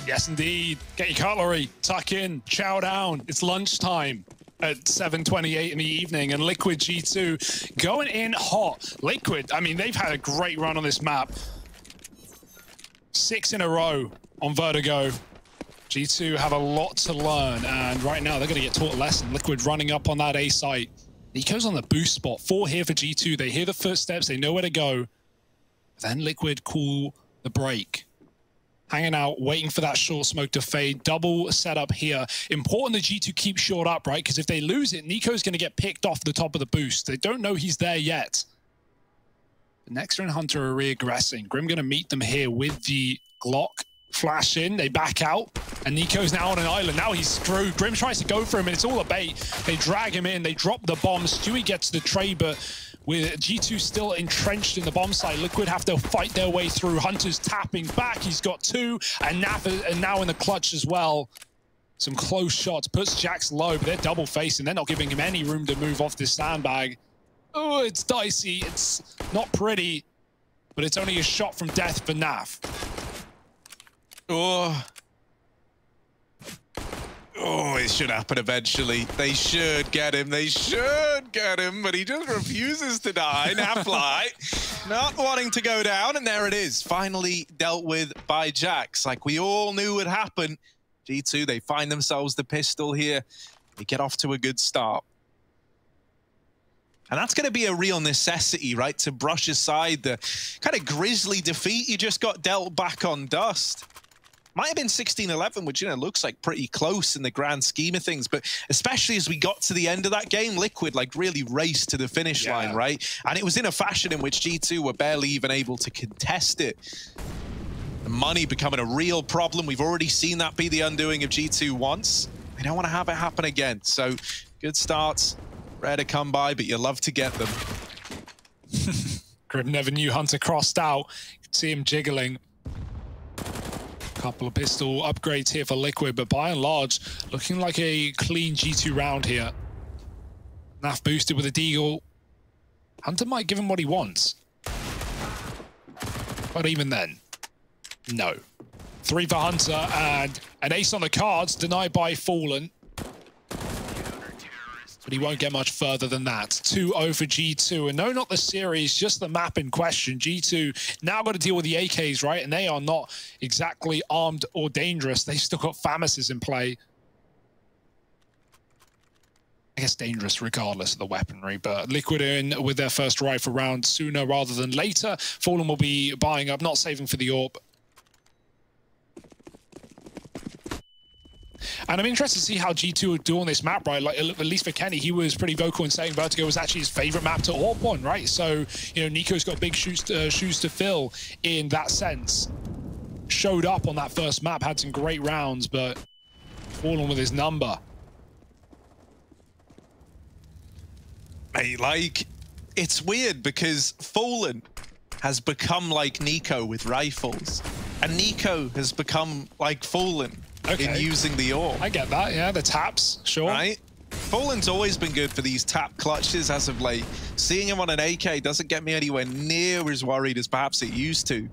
Yes, indeed. Get your cutlery, tuck in, chow down. It's lunchtime at 7:28 in the evening, and Liquid G2 going in hot. Liquid, I mean, they've had a great run on this map. 6 in a row on Vertigo. G2 have a lot to learn, and right now they're going to get taught a lesson. Liquid running up on that A site. Nico's on the boost spot. 4 here for G2. They hear the footsteps. They know where to go. Then Liquid call the break. Hanging out, waiting for that short smoke to fade. Double setup here. Important that G2 keep short up, right? Because if they lose it, Nico's going to get picked off the top of the boost. They don't know he's there yet. Nexter and Hunter are reaggressing. Grim going to meet them here with the Glock. Flash in, they back out, and Nico's now on an island. Now he's screwed. Grim tries to go for him, and it's all a bait. They drag him in, they drop the bomb. Stewie gets the trade, but with G2 still entrenched in the bomb site, Liquid have to fight their way through. Hunter's tapping back. He's got 2, and now in the clutch as well. Some close shots. Puts Jax low, but they're double facing. They're not giving him any room to move off this sandbag. Oh, it's dicey. It's not pretty, but it's only a shot from death for Naf. Oh, it should happen eventually. They should get him. They should get him, but he just refuses to die. Nafly not wanting to go down, and there it is. Finally dealt with by Jax. Like we all knew would happen. G2, they find themselves the pistol here. They get off to a good start. And that's going to be a real necessity, right? To brush aside the kind of grisly defeat you just got dealt back on Dust. Might have been 16-11, which, you know, looks like pretty close in the grand scheme of things. But especially as we got to the end of that game, Liquid, like, really raced to the finish line, right? And it was in a fashion in which G2 were barely even able to contest it. The money becoming a real problem. We've already seen that be the undoing of G2 once. They don't want to have it happen again. So, good starts. Rare to come by, but you love to get them. Grim never knew Hunter crossed out. You could see him jiggling. Couple of pistol upgrades here for Liquid, but by and large, looking like a clean G2 round here. Naf boosted with a deagle. Hunter might give him what he wants. But even then, no. 3 for Hunter, and an ace on the cards, denied by Fallen. But he won't get much further than that. 2-0 for G2. And no, not the series, just the map in question. G2 now got to deal with the AKs, right? And they are not exactly armed or dangerous. They've still got Famises in play. I guess dangerous regardless of the weaponry. But Liquid in with their first rifle round sooner rather than later. Fallen will be buying up, not saving for the AWP. And I'm interested to see how G2 would do on this map, right? Like, at least for Kenny, he was pretty vocal in saying Vertigo was actually his favorite map to AWP on, right? So, you know, Nico's got big shoes to fill in that sense. Showed up on that first map, had some great rounds, but fallen with his number. Mate, like, it's weird because Fallen has become like Nico with rifles, and Nico has become like Fallen. Okay. In using the AWP. I get that, yeah, the taps, sure. Right? Fallen's always been good for these tap clutches as of late. Seeing him on an AK doesn't get me anywhere near as worried as perhaps it used to.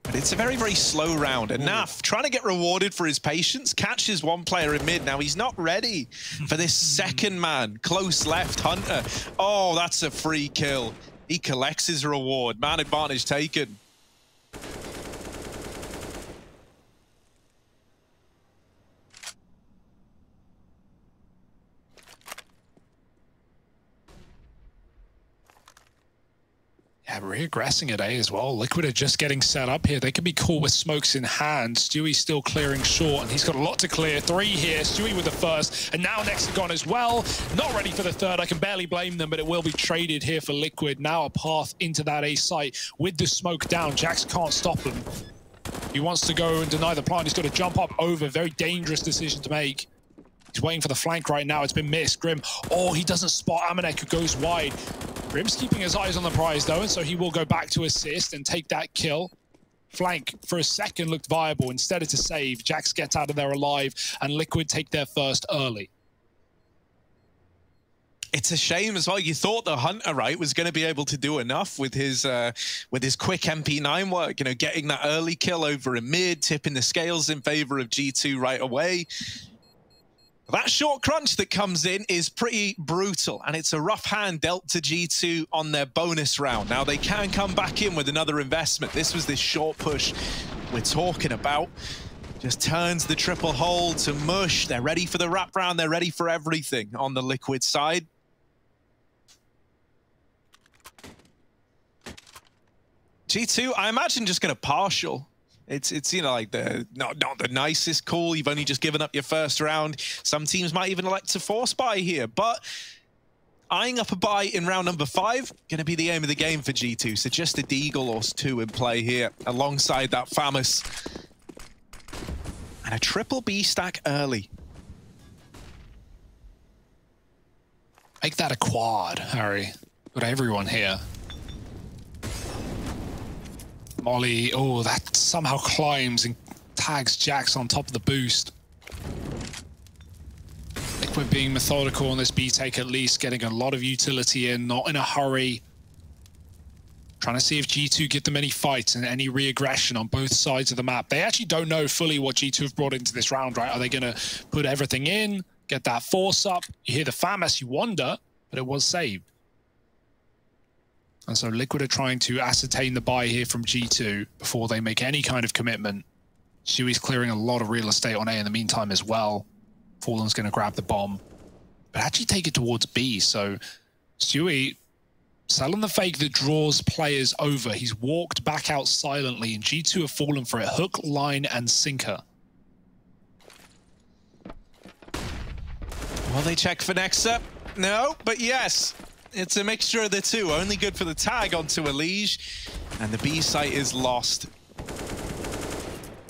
But it's a very, very slow round. And Naf, trying to get rewarded for his patience, catches one player in mid. Now, he's not ready for this second man. Close left, Hunter. Oh, that's a free kill. He collects his reward. Man advantage taken. Yeah, reaggressing at A as well. Liquid are just getting set up here. They could be caught with smokes in hand. Stewie's still clearing short, and he's got a lot to clear. 3 here. Stewie with the first, and now Nexter gone as well. Not ready for the third. I can barely blame them, but it will be traded here for Liquid. Now a path into that A site with the smoke down. Jax can't stop him. He wants to go and deny the plant. He's got to jump up over. Very dangerous decision to make. He's waiting for the flank right now. It's been missed. Grim. Oh, he doesn't spot Amanek, who goes wide. Grim's keeping his eyes on the prize, though, and so he will go back to assist and take that kill. Flank, for a second, looked viable. Instead, it's a save. Jax gets out of there alive, and Liquid take their first early. It's a shame as well. You thought the Hunter, right, was going to be able to do enough with his quick MP9 work, you know, getting that early kill over in mid, tipping the scales in favor of G2 right away. That short crunch that comes in is pretty brutal, and it's a rough hand dealt to G2 on their bonus round. Now, they can come back in with another investment. This was this short push we're talking about. Just turns the triple hold to mush. They're ready for the wrap round. They're ready for everything on the Liquid side. G2, I imagine just going to partial. It's you know, like the not the nicest call. You've only just given up your first round. Some teams might even elect to force buy here, but eyeing up a buy in round number 5 going to be the aim of the game for G2. So just a Deagle or 2 in play here alongside that Famous. And a triple B stack early. Make that a quad, Harry. Got everyone here. Molly, oh, that somehow climbs and tags Jax on top of the boost. Liquid being methodical on this B take, at least getting a lot of utility in, not in a hurry. Trying to see if G2 get them any fights and any re-aggression on both sides of the map. They actually don't know fully what G2 have brought into this round, right? Are they going to put everything in, get that force up? You hear the Famous, you wonder, but it was saved. And so Liquid are trying to ascertain the buy here from G2 before they make any kind of commitment. Stewie's clearing a lot of real estate on A in the meantime as well. Fallen's going to grab the bomb, but actually take it towards B. So Stewie selling the fake that draws players over. He's walked back out silently, and G2 have fallen for it. Hook, line, and sinker. Will they check for next up? No, but yes. It's a mixture of the two. Only good for the tag onto Elige, and the B site is lost.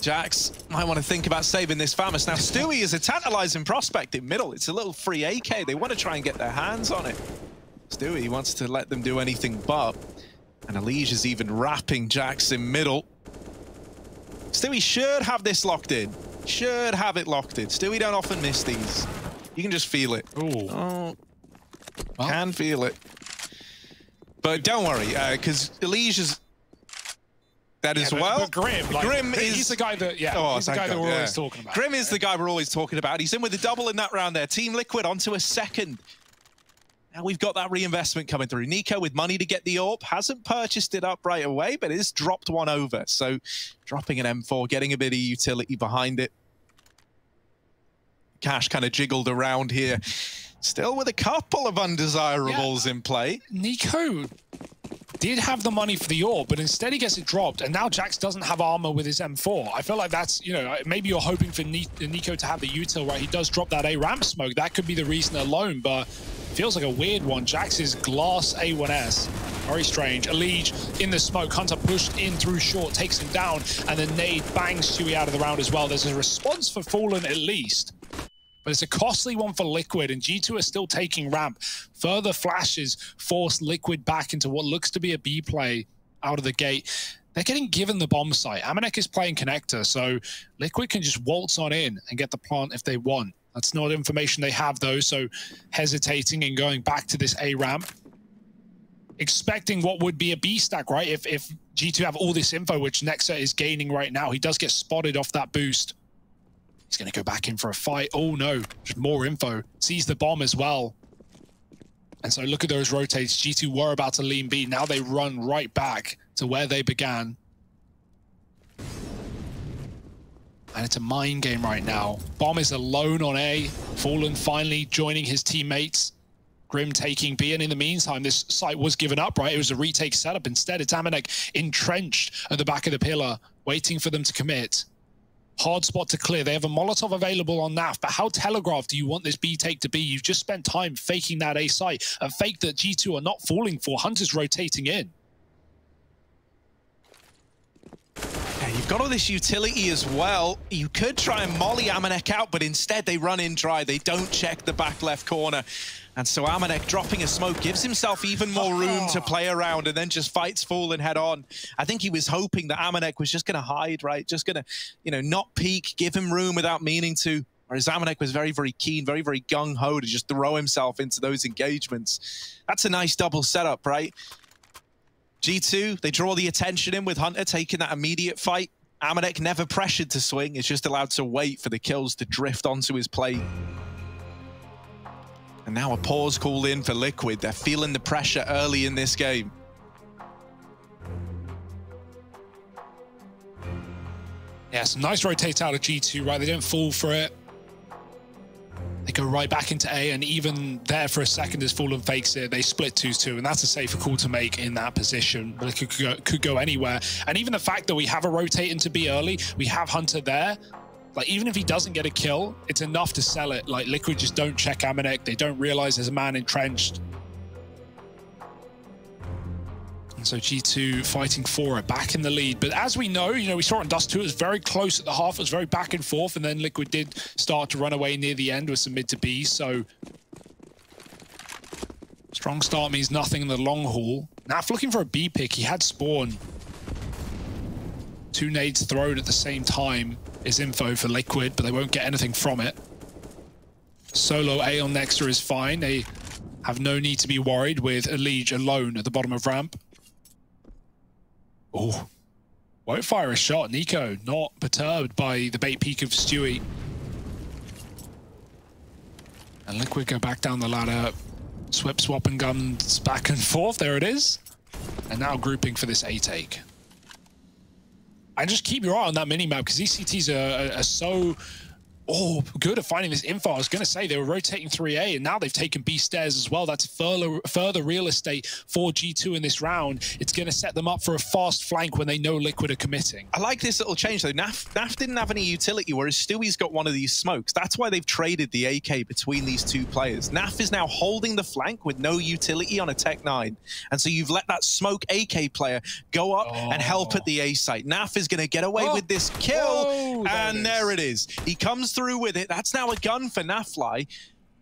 Jax might want to think about saving this Famous. Now, Stewie is a tantalizing prospect in middle. It's a little free AK. They want to try and get their hands on it. Stewie wants to let them do anything but. And Elige is even wrapping Jax in middle. Stewie should have this locked in. Should have it locked in. Stewie don't often miss these. You can just feel it. Ooh. Oh. Well, can feel it. But don't worry, because Elige is that as well. But Grim, like, Grim is... He's the guy that, he's the guy that we're always talking about. Grim is the guy we're always talking about. He's in with a double in that round there. Team Liquid onto a second. Now we've got that reinvestment coming through. Nico with money to get the AWP. Hasn't purchased it up right away, but is dropped one over. So dropping an M4, getting a bit of utility behind it. Cash kind of jiggled around here. Still with a couple of undesirables in play. Nico did have the money for the AWP, but instead he gets it dropped, and now Jax doesn't have armor with his M4. I feel like that's, you know, maybe you're hoping for Nico to have the util, right? He does drop that A ramp smoke. That could be the reason alone, but feels like a weird one. Jax's glass A1S. Very strange. Elige in the smoke. Hunter pushed in through short, takes him down, and then nade bangs Stewie out of the round as well. There's a response for Fallen at least. But it's a costly one for Liquid, and G2 are still taking ramp. Further flashes force Liquid back into what looks to be a B play out of the gate. They're getting given the bomb site. Amanek is playing connector, so Liquid can just waltz on in and get the plant if they want. That's not information they have, though, so hesitating and going back to this A ramp. Expecting what would be a B stack, right? If G2 have all this info, which Nexa is gaining right now. He does get spotted off that boost. He's going to go back in for a fight. Oh, no. Just more info. Sees the bomb as well. And so look at those rotates. G2 were about to lean B. Now they run right back to where they began. And it's a mind game right now. Bomb is alone on A. Fallen finally joining his teammates. Grim taking B. And in the meantime, this site was given up, right? It was a retake setup. Instead, it's Amanek entrenched at the back of the pillar, waiting for them to commit. Hard spot to clear. They have a Molotov available on NAF, but how telegraphed do you want this B take to be? You've just spent time faking that A site, a fake that G2 are not falling for. Hunter's rotating in. Yeah, you've got all this utility as well. You could try and molly Amanek out, but instead they run in dry. They don't check the back left corner. And so Amanek dropping a smoke gives himself even more room to play around and then just fights Fallen head on. I think he was hoping that Amanek was just going to hide, right? Just going to, you know, not peek, give him room without meaning to. Whereas Amanek was very, very keen, very, very gung-ho to just throw himself into those engagements. That's a nice double setup, right? G2, they draw the attention in with Hunter taking that immediate fight. Amanek never pressured to swing, is just allowed to wait for the kills to drift onto his plate. And now a pause called in for Liquid. They're feeling the pressure early in this game. Yes, nice rotate out of G2, right? They don't fall for it. They go right back into A, and even there for a second as Fallen fakes it, they split 2-2, and that's a safer call to make in that position. But it could go anywhere. And even the fact that we have a rotate into B early, we have Hunter there, like even if he doesn't get a kill, it's enough to sell it. Like Liquid just don't check Amanek, they don't realize there's a man entrenched. So G2 fighting for it, back in the lead. But as we know, we saw it in Dust 2, it was very close at the half, it was very back and forth, and then Liquid did start to run away near the end with some mid to B, so strong start means nothing in the long haul. Naf looking for a B pick, he had spawn. 2 nades thrown at the same time is info for Liquid, but they won't get anything from it. Solo A on Nexter is fine, they have no need to be worried with Elige alone at the bottom of ramp. Oh, won't fire a shot. Nico not perturbed by the bait peek of Stewie. And Liquid go back down the ladder. Swapping guns back and forth. There it is. And now grouping for this A take. And just keep your eye on that minimap because these CTs are so good at finding this info. I was going to say they were rotating 3A and now they've taken B stairs as well. That's further real estate for G2 in this round. It's going to set them up for a fast flank when they know Liquid are committing. I like this little change though. Naf didn't have any utility, whereas Stewie's got one of these smokes. That's why they've traded the AK between these two players. Naf is now holding the flank with no utility on a Tech 9. And so you've let that smoke AK player go up and help at the A site. Naf is going to get away with this kill. And there it is. He comes through with it. That's now a gun for Nafly.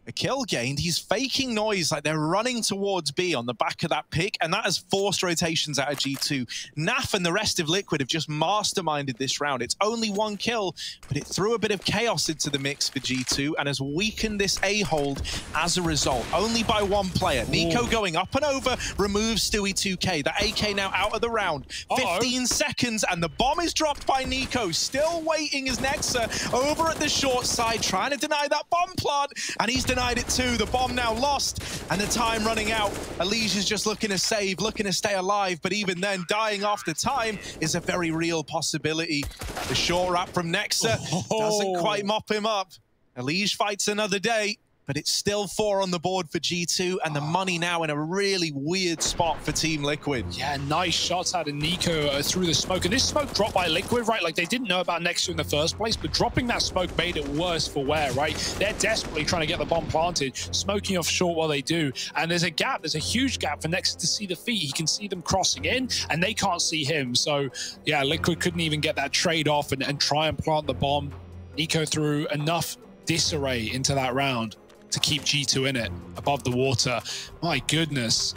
A kill gained. He's faking noise like they're running towards B on the back of that pick, and that has forced rotations out of G2. Naf and the rest of Liquid have just masterminded this round. It's only 1 kill, but it threw a bit of chaos into the mix for G2 and has weakened this A hold as a result. Only by 1 player. Nico going up and over, removes Stewie 2K. The AK now out of the round. 15 seconds, and the bomb is dropped by Nico. Still waiting as Nexa over at the short side, trying to deny that bomb plant, and he's denied it too. The bomb now lost and the time running out. Elige is just looking to save, looking to stay alive, but even then dying after time is a very real possibility. The short wrap from Nexa doesn't quite mop him up. Elige fights another day, but it's still 4 on the board for G2 and the money now in a really weird spot for Team Liquid. Yeah, nice shots out of Nico through the smoke. And this smoke dropped by Liquid, right? Like they didn't know about Nexus in the first place, but dropping that smoke made it worse for wear, right? They're desperately trying to get the bomb planted, smoking off short while they do. And there's a gap, there's a huge gap for Nexus to see the feet. He can see them crossing in and they can't see him. So yeah, Liquid couldn't even get that trade off and try and plant the bomb. Nico threw enough disarray into that round to keep G2 in it, above the water. My goodness.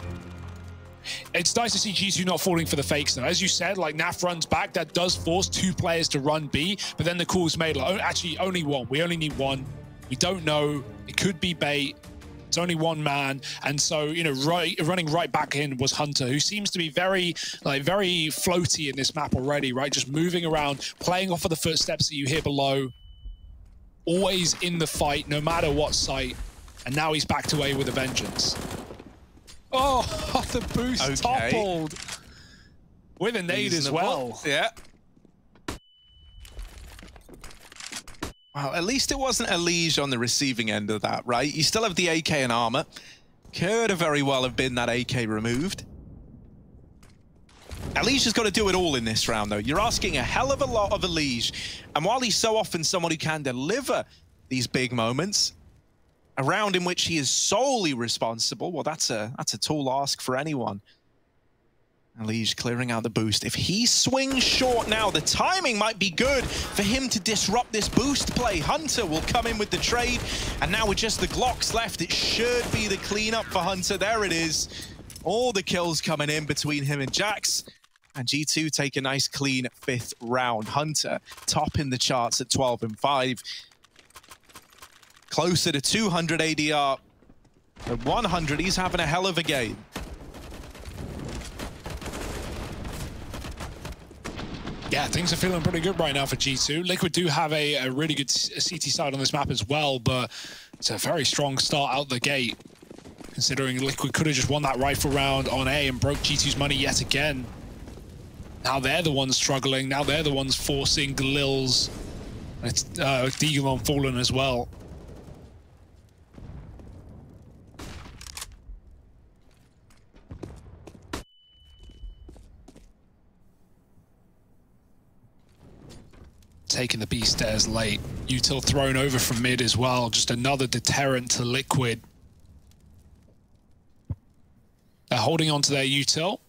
It's nice to see G2 not falling for the fakes though. As you said, like Naf runs back, that does force 2 players to run B, but then the call's made, like, actually only 1. We only need 1. We don't know. It could be bait. It's only 1 man. And so, running right back in was Hunter, who seems to be very floaty in this map already, right? Just moving around, playing off of the footsteps that you hear below. Always in the fight, no matter what site. And now he's back to A with a vengeance. Oh, the boost toppled. With a nade as well. Yeah. Well, at least it wasn't Elige on the receiving end of that, right? You still have the AK and armor. Could have very well have been that AK removed. Elige has got to do it all in this round, though. You're asking a hell of a lot of Elige. And while he's so often someone who can deliver these big moments, a round in which he is solely responsible, well, that's a tall ask for anyone. Elige clearing out the boost. If he swings short now, the timing might be good for him to disrupt this boost play. Hunter will come in with the trade, and now with just the Glocks left, it should be the cleanup for Hunter. There it is. All the kills coming in between him and Jax. And G2 take a nice clean 5th round. Hunter top in the charts at 12 and 5. closer to 200 ADR. At 100, he's having a hell of a game. Yeah, things are feeling pretty good right now for G2. Liquid do have a really good CT side on this map as well, but it's a very strong start out the gate, considering Liquid could have just won that rifle round on A and broke G2's money yet again. Now they're the ones struggling. Now they're the ones forcing Glil's. It's Deagle on Fallen as well. Taking the B stairs late. Util thrown over from mid as well. Just another deterrent to Liquid. They're holding on to their Util.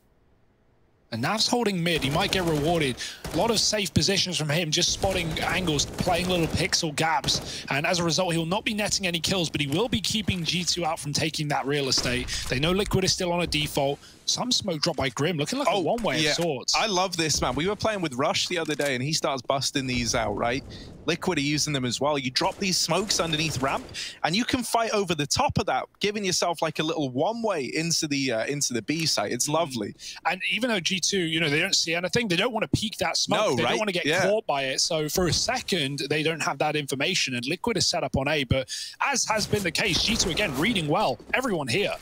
And Nav's holding mid. He might get rewarded. A lot of safe positions from him, just spotting angles, playing little pixel gaps. And as a result, he'll not be netting any kills, but he will be keeping G2 out from taking that real estate. They know Liquid is still on a default. Some smoke drop by Grim, looking like a one-way of sorts. I love this, man. We were playing with Rush the other day, and he starts busting these out, right? Liquid are using them as well. You drop these smokes underneath ramp, and you can fight over the top of that, giving yourself like a little one-way into the B site. It's lovely. And even though G2, you know, they don't see anything, they don't want to peek that smoke. No, they don't want to get caught by it. So for a second, they don't have that information, and Liquid is set up on A. But as has been the case, G2 again reading well. Everyone here.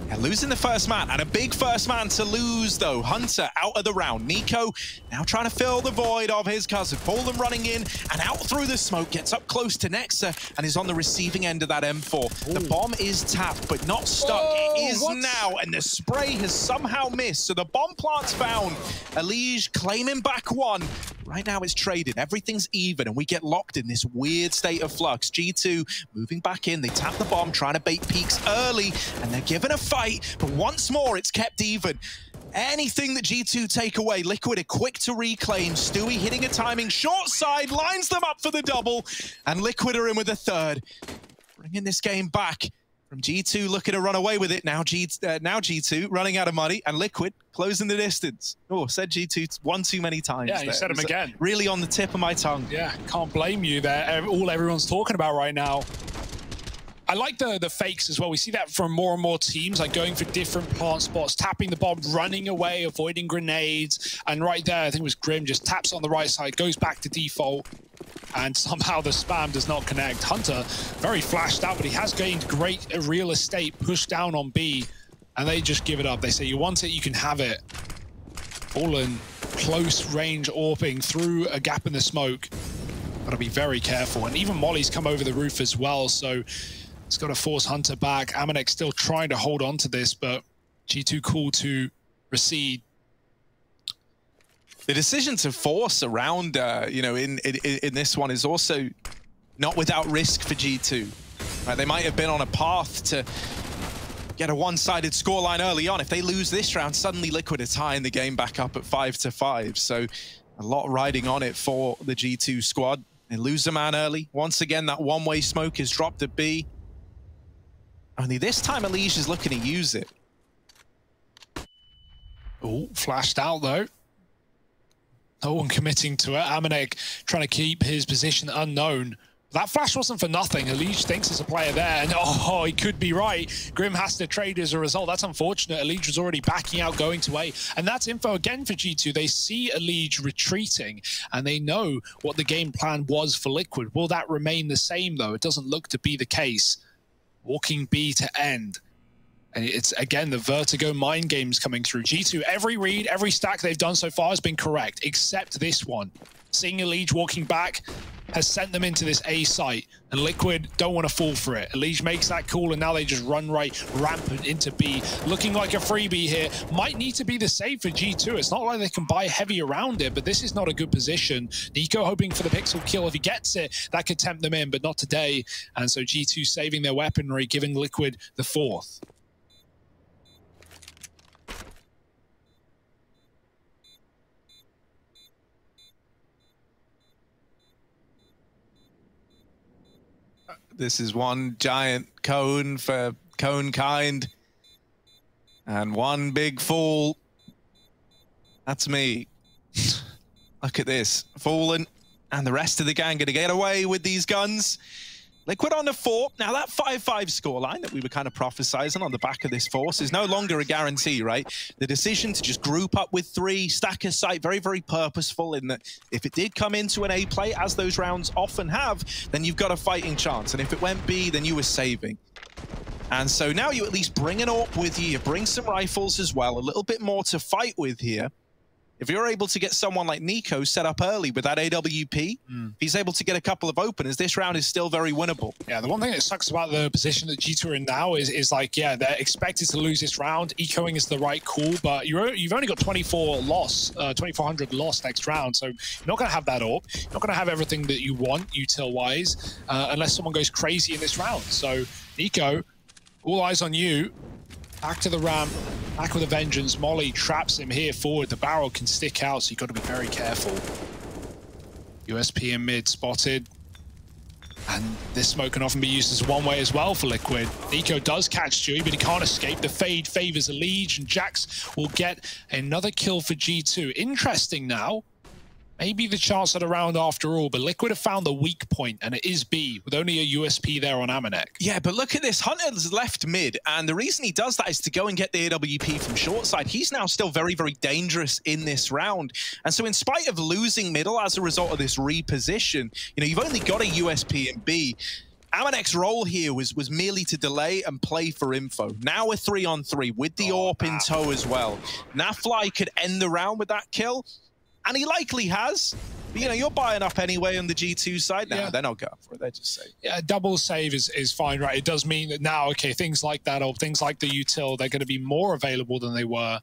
And losing the first man, and a big first man to lose, though. Hunter out of the round. Nico now trying to fill the void of his cousin. Fallen running in and out through the smoke, gets up close to Nexa and is on the receiving end of that M4. Ooh. The bomb is tapped, but not stuck. It is now, and the spray has somehow missed. So the bomb plant's found. Elige claiming back one. Right now it's traded. Everything's even, and we get locked in this weird state of flux. G2 moving back in. They tap the bomb, trying to bait peaks early, and they're given a fight, but once more it's kept even. Anything that G2 take away, Liquid are quick to reclaim. Stewie hitting a timing short side, lines them up for the double, and Liquid are in with a third. Bringing this game back from G2, looking to run away with it. Now G2 running out of money, and Liquid closing the distance. Oh, said G2 one too many times. Yeah, you said him again. Really on the tip of my tongue. Yeah, can't blame you there. All everyone's talking about right now. I like the fakes as well. We see that from more and more teams, like going for different plant spots, tapping the bomb, running away, avoiding grenades. And right there, I think it was Grim, just taps on the right side, goes back to default, and somehow the spam does not connect. Hunter, very flashed out, but he has gained great real estate, pushed down on B, and they just give it up. They say, you want it, you can have it. Fallen, close range orbing through a gap in the smoke. Gotta be very careful. And even Molly's come over the roof as well, so it's got to force Hunter back. Amanek still trying to hold on to this, but G2 cool to recede. The decision to force around, you know, in this one is also not without risk for G2. Right, they might have been on a path to get a one-sided scoreline early on. If they lose this round, suddenly Liquid are tying the game back up at 5-5. So a lot riding on it for the G2 squad. They lose a man early. Once again, that one-way smoke is dropped at B. Only this time, Elige is looking to use it. Oh, flashed out, though. No one committing to it. Amanek trying to keep his position unknown. That flash wasn't for nothing. Elige thinks there's a player there, and oh, he could be right. Grim has to trade as a result. That's unfortunate. Elige was already backing out, going to A. And that's info again for G2. They see Elige retreating, and they know what the game plan was for Liquid. Will that remain the same, though? It doesn't look to be the case. Walking B to end. And it's, again, the Vertigo mind games coming through. G2, every read, every stack they've done so far has been correct, except this one. Seeing Elige walking back has sent them into this A site, and Liquid don't want to fall for it. Elige makes that call, and now they just run right rampant into B. Looking like a freebie here. Might need to be the save for G2. It's not like they can buy heavy around it, but this is not a good position. Nico hoping for the pixel kill. If he gets it, that could tempt them in, but not today. And so G2 saving their weaponry, giving Liquid the fourth. This is one giant cone for cone kind. And one big fall. That's me. Look at this. Fallen and the rest of the gang going to get away with these guns. Liquid on the 4. Now, that 5-5 scoreline that we were kind of prophesizing on the back of this force is no longer a guarantee, right? The decision to just group up with 3, stack a site, very, very purposeful in that if it did come into an A play, as those rounds often have, then you've got a fighting chance. And if it went B, then you were saving. And so now you at least bring an AWP with you, you bring some rifles as well, a little bit more to fight with here. If you're able to get someone like Nico set up early with that AWP, if he's able to get a couple of openers, this round is still very winnable. Yeah, the one thing that sucks about the position that G2 are in now is like, yeah, they're expected to lose this round. Ecoing is the right call, but you've only got 2,400 loss next round, so you're not going to have that AWP. You're not going to have everything that you want, util-wise, unless someone goes crazy in this round. So, Nico, all eyes on you. Back to the ramp, back with a vengeance. Molly traps him here forward. The barrel can stick out, so you've got to be very careful. USP in mid spotted. And this smoke can often be used as one way as well for Liquid. Nico does catch Chewy, but he can't escape. The fade favors Elige, and Jax will get another kill for G2. Interesting now. Maybe the chance at a round after all, but Liquid have found the weak point, and it is B, with only a USP there on Amanek. Yeah, but look at this. Hunter's left mid, and the reason he does that is to go and get the AWP from short side. He's now still very, very dangerous in this round. And so in spite of losing middle as a result of this reposition, you know, you've only got a USP in B. Amanek's role here was merely to delay and play for info. Now we're 3-on-3 with the AWP in tow as well. Nafly could end the round with that kill. And he likely has. But, you know, you're buying up anyway on the G2 side. Now, they're not going for it. They're just safe. Yeah, double save is fine, right? It does mean that now, okay, things like that or things like the util, they're going to be more available than they were.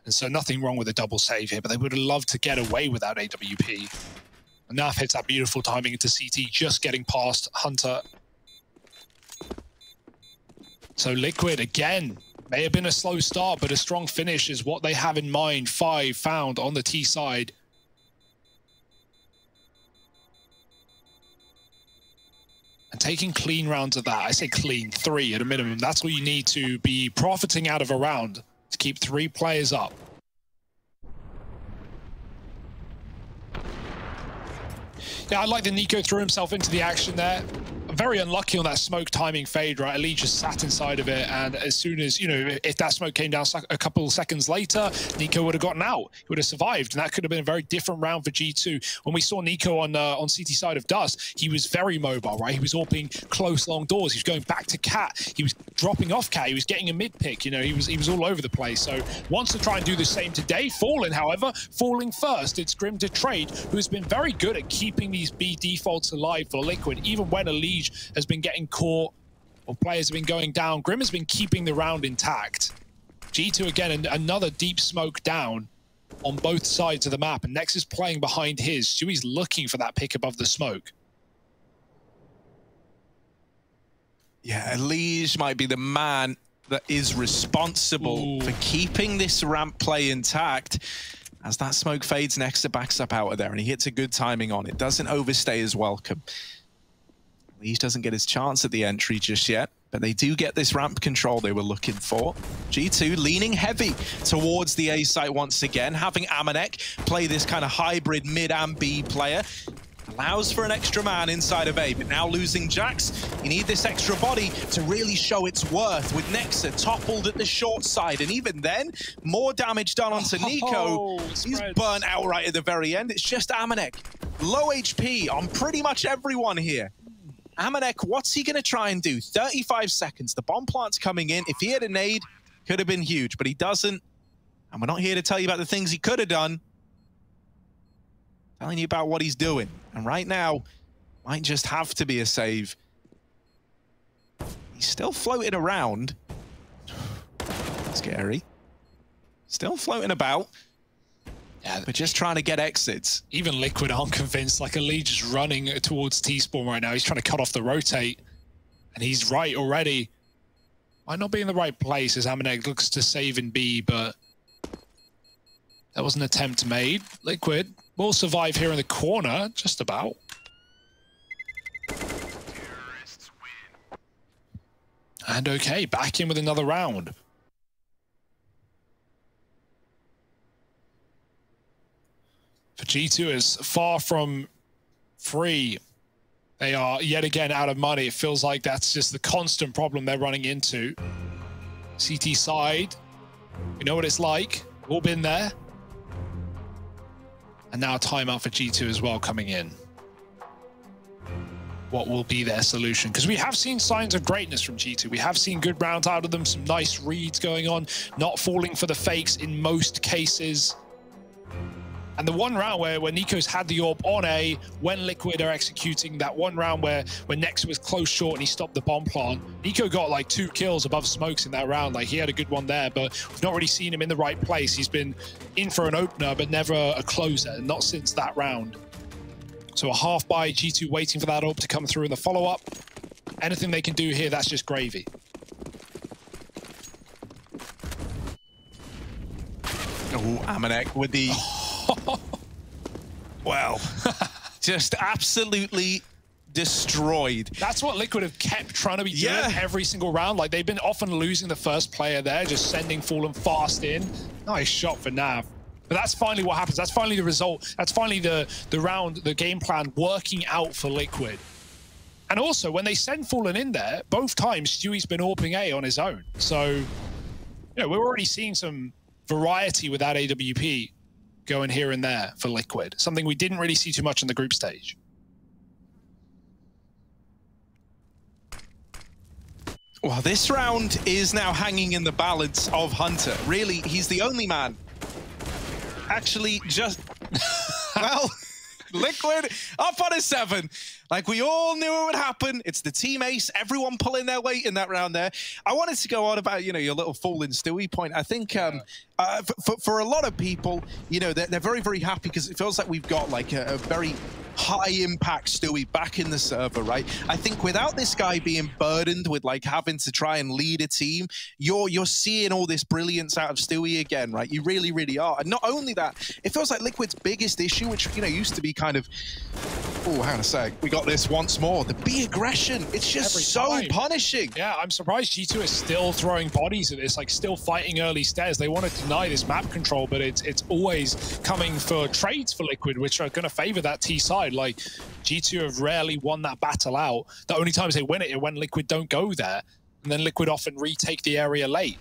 And so nothing wrong with a double save here, but they would have loved to get away with that AWP. And Naf hits that beautiful timing into CT, just getting past Hunter. So Liquid, again, may have been a slow start, but a strong finish is what they have in mind. 5 found on the T side. And taking clean rounds of that, I say clean, 3 at a minimum. That's all you need to be profiting out of a round, to keep 3 players up. Yeah, I like that Nico threw himself into the action there. Very unlucky on that smoke timing fade, right? Elige just sat inside of it, and as soon as, you know, if that smoke came down a couple of seconds later, Nico would have gotten out. He would have survived, and that could have been a very different round for G2. When we saw Nico on CT side of Dust, he was very mobile, right? He was AWPing close long doors. He was going back to Cat. He was dropping off Cat. He was getting a mid pick. You know, he was all over the place. So wants to try and do the same today. Fallen, however, falling first. It's Grim to Trade, who's been very good at keeping these B defaults alive for Liquid, even when Elige has been getting caught or players have been going down. Grim has been keeping the round intact. G2 again, another deep smoke down on both sides of the map, and Nex is playing behind his. Stewie's looking for that pick above the smoke. Yeah, Elige might be the man that is responsible for keeping this ramp play intact. As that smoke fades, Nexa backs up out of there, and he hits a good timing on it. Doesn't overstay his welcome. Elige doesn't get his chance at the entry just yet, but they do get this ramp control they were looking for. G2 leaning heavy towards the A site once again, having Amanek play this kind of hybrid mid and B player. Allows for an extra man inside of A, but now losing Jax, you need this extra body to really show its worth, with Nexa toppled at the short side, and even then, more damage done onto Nico. He's burnt out right at the very end. It's just Amanek. Low HP on pretty much everyone here. Amanek, what's he going to try and do? 35 seconds. The bomb plant's coming in. If he had a nade, could have been huge, but he doesn't. And we're not here to tell you about the things he could have done. Telling you about what he's doing. And right now, might just have to be a save. He's still floating around. Scary. Still floating about. Yeah, but just trying to get exits. Even Liquid aren't convinced. Like, Elige is running towards T-spawn right now. He's trying to cut off the rotate. And he's right already. Might not be in the right place as Amanek looks to save in B, but that was an attempt made. Liquid will survive here in the corner, just about. And okay, back in with another round. For G2 is far from free They are yet again out of money. It feels like that's just the constant problem they're running into. CT side, we know what it's like. We've all been there. And now a timeout for G2 as well coming in. What will be their solution? Because we have seen signs of greatness from G2. We have seen good rounds out of them, some nice reads going on, not falling for the fakes in most cases. And the one round where Nico's had the AWP on A, when Liquid are executing, that one round where Nexa was close short and he stopped the bomb plant, Nico got like 2 kills above smokes in that round. Like, he had a good one there, but we've not really seen him in the right place. He's been in for an opener, but never a closer, not since that round. So a half by G2 waiting for that AWP to come through in the follow-up. Anything they can do here, that's just gravy. Oh, Amanek with the... Well, just absolutely destroyed. That's what Liquid have kept trying to be doing every single round. Like, they've been often losing the first player there, just sending Fallen fast in. Nice shot for Nav. But that's finally what happens. That's finally the result. That's finally the round, the game plan working out for Liquid. And also, when they send Fallen in there, both times Stewie's been AWPing A on his own. So, you know, we're already seeing some variety with that AWP going here and there for Liquid. Something we didn't really see too much in the group stage. Well, this round is now hanging in the balance of Hunter. Really, he's the only man. Actually, just... well, Liquid up on a 7. Like, we all knew it would happen. It's the team ace, everyone pulling their weight in that round there. I wanted to go on about, you know, your little Fallen Stewie point. I think for a lot of people, you know, they're very, very happy because it feels like we've got like a very high-impact Stewie back in the server, right? I think without this guy being burdened with like having to try and lead a team, you're seeing all this brilliance out of Stewie again, right? You really, really are. And not only that, it feels like Liquid's biggest issue, which, you know, used to be kind of, oh, hang on a sec, we got this once more. The B aggression, it's just so punishing. Yeah, I'm surprised G2 is still throwing bodies at this, like still fighting early stairs. They want to deny this map control, but it's always coming for trades for Liquid, which are going to favor that T side. Like, G2 have rarely won that battle out. The only times they win it is when Liquid don't go there, and then Liquid often retake the area late.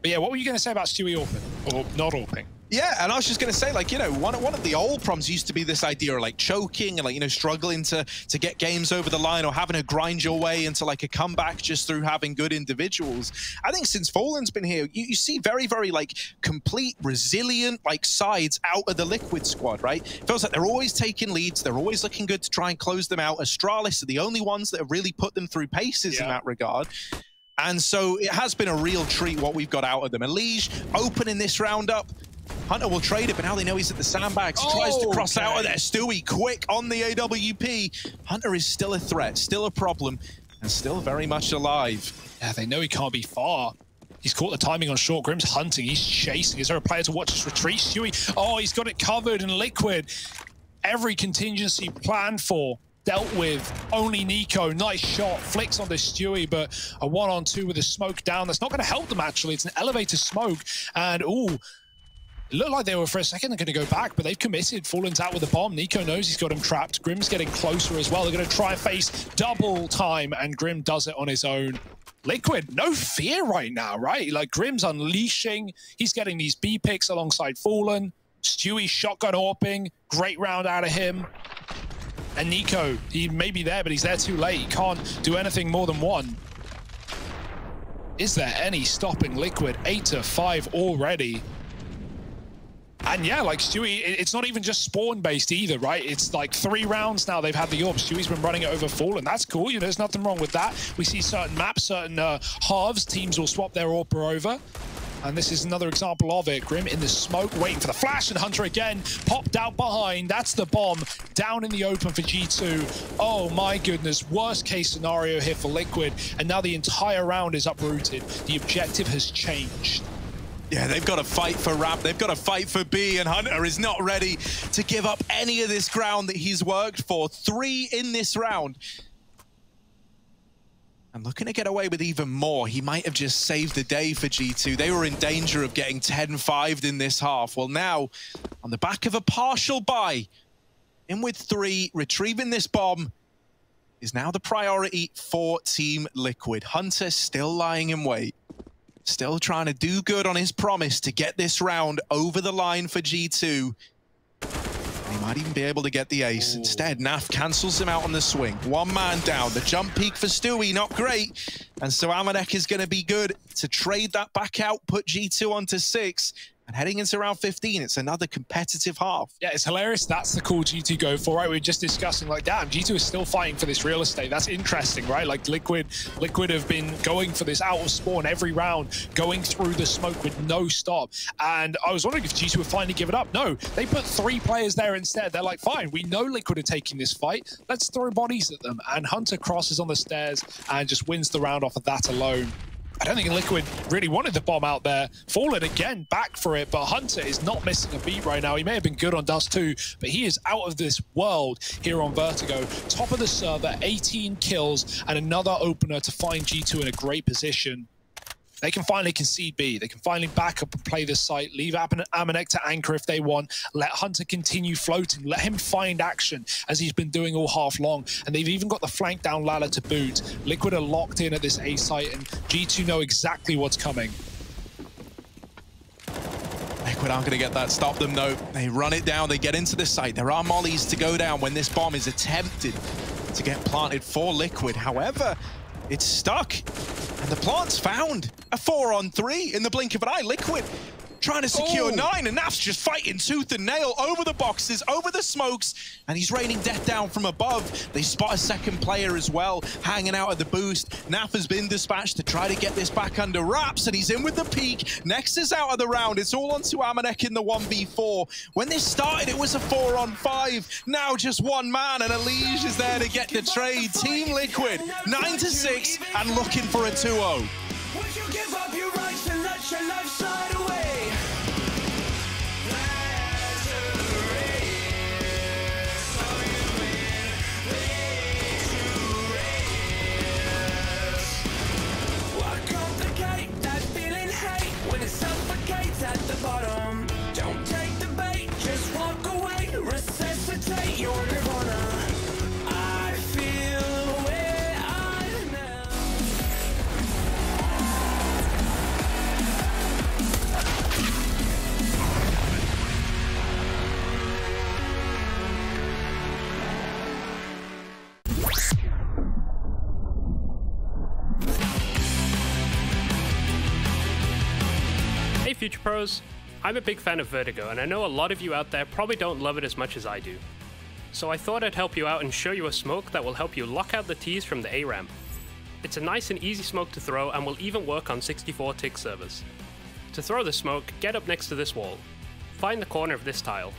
But yeah, what were you going to say about Stewie AWPing, or not AWPing? Yeah, and I was just going to say, like, you know, one of the old problems used to be this idea of, like, choking and, like, you know, struggling to get games over the line or having to grind your way into, like, a comeback just through having good individuals. I think since Fallen's been here, you see very, very, like, complete, resilient, like, sides out of the Liquid squad, right? It feels like they're always taking leads. They're always looking good to try and close them out. Astralis are the only ones that have really put them through paces in that regard. And so it has been a real treat what we've got out of them. Elige opening this round up. Hunter will trade it, but now they know he's at the sandbags. Tries to cross out of there. Stewie quick on the AWP. Hunter is still a threat, still a problem, and still very much alive. Yeah, they know he can't be far. He's caught the timing on short. Grim's hunting. He's chasing. Is there a player to watch his retreat? Stewie, oh, he's got it covered. And Liquid, every contingency planned for, dealt with. Only Nico, nice shot, flicks onto Stewie, but a 1-on-2 with a smoke down. That's not going to help them, actually. It's an elevator smoke. And, ooh, it looked like they were for a second going to go back, but they've committed. Fallen's out with the bomb. Nico knows he's got him trapped. Grim's getting closer as well. They're going to try and face double time, and Grim does it on his own. Liquid, no fear right now, right? Like, Grim's unleashing. He's getting these B picks alongside Fallen. Stewie shotgun AWPing. Great round out of him. And Nico, he may be there, but he's there too late. He can't do anything more than one. Is there any stopping Liquid? 8-5 already. And yeah, like Stewie, it's not even just spawn-based either, right? It's like 3 rounds now they've had the AWP. Stewie's been running it over Fallen. That's cool. You know, there's nothing wrong with that. We see certain maps, certain halves, teams will swap their AWP over. And this is another example of it. Grim in the smoke, waiting for the flash, and Hunter again popped out behind. That's the bomb down in the open for G2. Oh my goodness, worst case scenario here for Liquid. And now the entire round is uprooted. The objective has changed. Yeah, they've got to fight for ramp, they've got to fight for B, and Hunter is not ready to give up any of this ground that he's worked for. 3 in this round. And looking to get away with even more. He might have just saved the day for G2. They were in danger of getting 10-5'd in this half. Well, now, on the back of a partial buy, in with 3, retrieving this bomb, is now the priority for Team Liquid. Hunter still lying in wait. Still trying to do good on his promise to get this round over the line for G2. He might even be able to get the ace. Instead, Naf cancels him out on the swing. One man down. The jump peak for Stewie, not great. And so Amanek is going to be good to trade that back out, put G2 onto 6. And heading into round 15, it's another competitive half. Yeah, it's hilarious. That's the call G2 go for, right? We were just discussing, like, damn, G2 is still fighting for this real estate. That's interesting, right? Like, Liquid have been going for this out of spawn every round, going through the smoke with no stop. And I was wondering if G2 would finally give it up. No, they put 3 players there instead. They're like, fine, we know Liquid are taking this fight. Let's throw bodies at them. And Hunter crosses on the stairs and just wins the round off of that alone. I don't think Liquid really wanted the bomb out there. Fallen again back for it, but Hunter is not missing a beat right now. He may have been good on Dust too, but he is out of this world here on Vertigo. Top of the server, 18 kills, and another opener to find G2 in a great position. They can finally concede B. They can finally back up and play this site, leave Amanek to anchor if they want, let Hunter continue floating, let him find action as he's been doing all half long. And they've even got the flank down ladder to boot. Liquid are locked in at this A site, and G2 know exactly what's coming. Liquid aren't going to get that. Stop them, though. They run it down. They get into the site. There are mollies to go down when this bomb is attempted to get planted for Liquid. However, it's stuck, and the plant's found. A 4-on-3 in the blink of an eye. Liquid trying to secure 9, and Naf's just fighting tooth and nail over the boxes, over the smokes, and he's raining death down from above. They spot a second player as well, hanging out at the boost. Naf has been dispatched to try to get this back under wraps, and he's in with the peak. Next is out of the round. It's all onto Amanek in the 1v4. When this started, it was a 4-on-5. Now just one man, and Elige is there to get the trade. Team Liquid, 9-6, and looking for a 2-0. Would you give up your rights and let your life slide away? At the bottom, don't take the bait, just walk away, resuscitate your nirvana. I feel where I'm at. Hey Future Pros, I'm a big fan of Vertigo and I know a lot of you out there probably don't love it as much as I do. So I thought I'd help you out and show you a smoke that will help you lock out the T's from the A ramp. It's a nice and easy smoke to throw and will even work on 64 tick servers. To throw the smoke, get up next to this wall. Find the corner of this tile.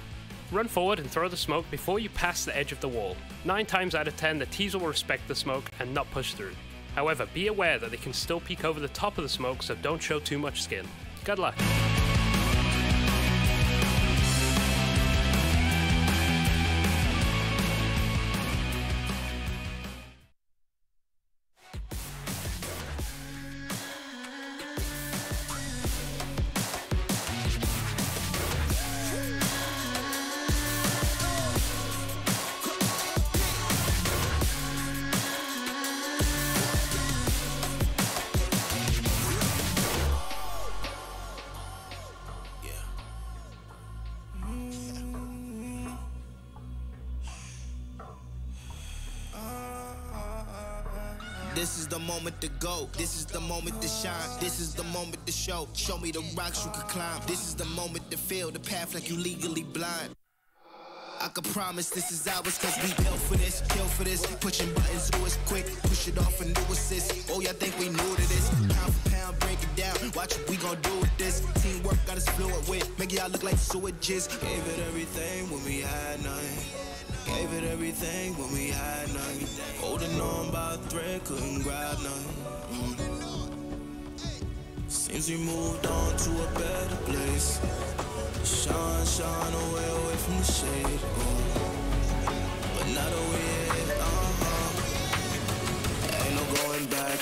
Run forward and throw the smoke before you pass the edge of the wall. 9 times out of 10 the T's will respect the smoke and not push through. However, be aware that they can still peek over the top of the smoke, so don't show too much skin. Good luck. This is the moment to go. This is the moment to shine. This is the moment to show. Show me the rocks you can climb. This is the moment to feel the path like you legally blind. I can promise this is ours cause we built for this, kill for this. Pushing buttons, do it quick, push it off and do assist. Oh, y'all think we new to this? Pound for pound, break it down. Watch what we gon' do with this. Teamwork got us fluid with. Make y'all look like sewages. Gave it everything when we had nothing. Gave it everything when we had nothing. Holding on by a thread, couldn't grab nothing. Seems we moved on to a better place. Shine, shine away from the shade. But now that we're here, ain't no going back.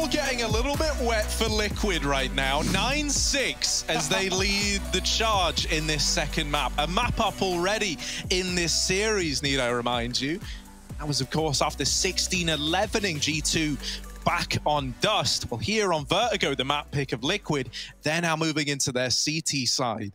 all getting a little bit wet for Liquid right now. 9-6 as they lead the charge in this second map. A map up already in this series, need I remind you. That was, of course, after 16-11ing G2 back on Dust. Well, here on Vertigo, the map pick of Liquid, they're now moving into their CT side.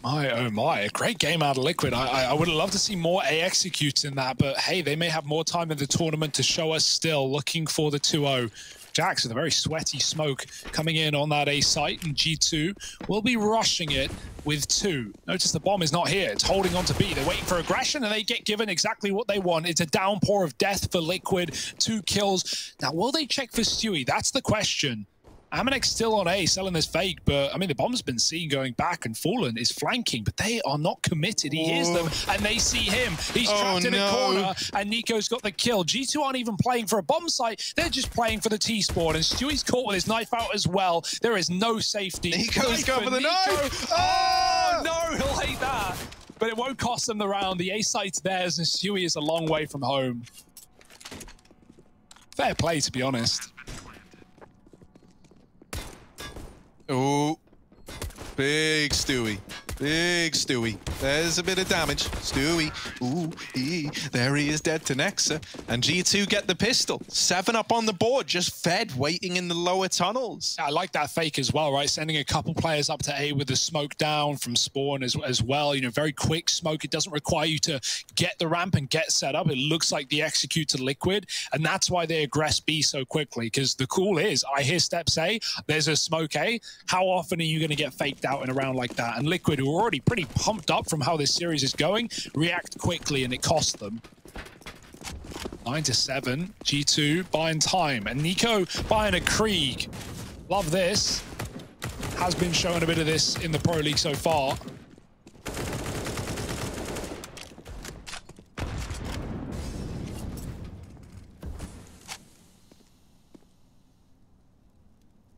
My, oh my, a great game out of Liquid. I would love to see more A executes in that, but hey, they may have more time in the tournament to show us still. Looking for the 2-0. Jax with a very sweaty smoke coming in on that A site, and G2 will be rushing it with 2. Notice the bomb is not here. It's holding on to B. They're waiting for aggression, and they get given exactly what they want. It's a downpour of death for Liquid. 2 kills. Now, will they check for Stewie? That's the question. Amanek still on A, selling this fake, but I mean, the bomb's been seen going back, and Fallen is flanking, but they are not committed. He hears them, and they see him. He's trapped in a corner, and Nico's got the kill. G2 aren't even playing for a bomb site. They're just playing for the T-spawn, and Stewie's caught with his knife out as well. There is no safety. Nico's going for the knife! Oh, no, he'll hate that. But it won't cost them the round. The A site's theirs, and Stewie is a long way from home. Fair play, to be honest. Oh, big Stewie. Big Stewie. There's a bit of damage. Stewie. Ooh, there he is, dead to Nexa. And G2 get the pistol. 7 up on the board, just fed, waiting in the lower tunnels. I like that fake as well, right? Sending a couple players up to A with the smoke down from spawn as well. You know, very quick smoke. It doesn't require you to get the ramp and get set up. It looks like the execute to Liquid, and that's why they aggress B so quickly, because the call is, I hear steps A, there's a smoke A. How often are you going to get faked out in a round like that? And Liquid, who are already pretty pumped up from how this series is going, react quickly, and it cost them. 9-7, G2 buying time, and Nico buying a Krieg. Love this. Has been showing a bit of this in the Pro League so far.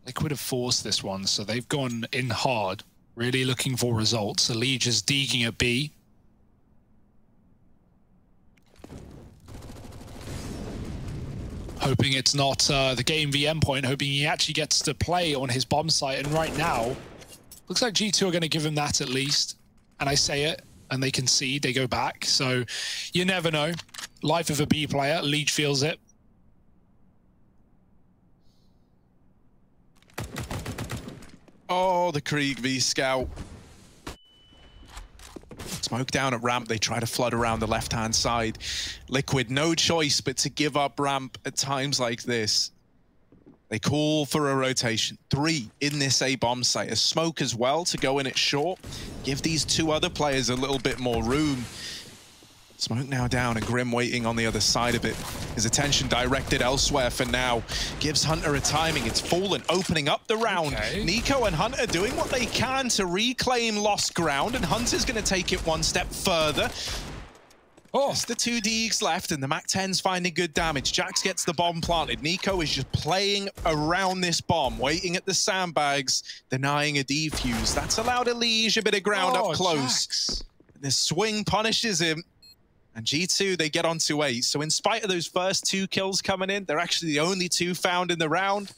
Liquid have forced this one, so they've gone in hard. Really looking for results. Elige is digging at B. Hoping it's not the game VM point, hoping he actually gets to play on his bomb site. And right now, looks like G2 are going to give him that at least. And I say it, and they concede, they go back. So you never know. Life of a B player, Elige feels it. Oh, the Krieg v Scout. Smoke down at ramp. They try to flood around the left-hand side. Liquid, no choice but to give up ramp at times like this. They call for a rotation. 3 in this A bomb site. A smoke as well to go in it short. Give these 2 other players a little bit more room. Smoke now down, and Grim waiting on the other side of it. His attention directed elsewhere for now. Gives Hunter a timing. It's Fallen opening up the round. Okay. Nico and Hunter doing what they can to reclaim lost ground, and Hunter's going to take it one step further. Oh, it's the 2 Deegs left, and the MAC-10's finding good damage. Jax gets the bomb planted. Nico is just playing around this bomb, waiting at the sandbags, denying a defuse. That's allowed Elige a bit of ground up close. The swing punishes him. And G2, they get onto 8. So in spite of those first 2 kills coming in, they're actually the only 2 found in the round.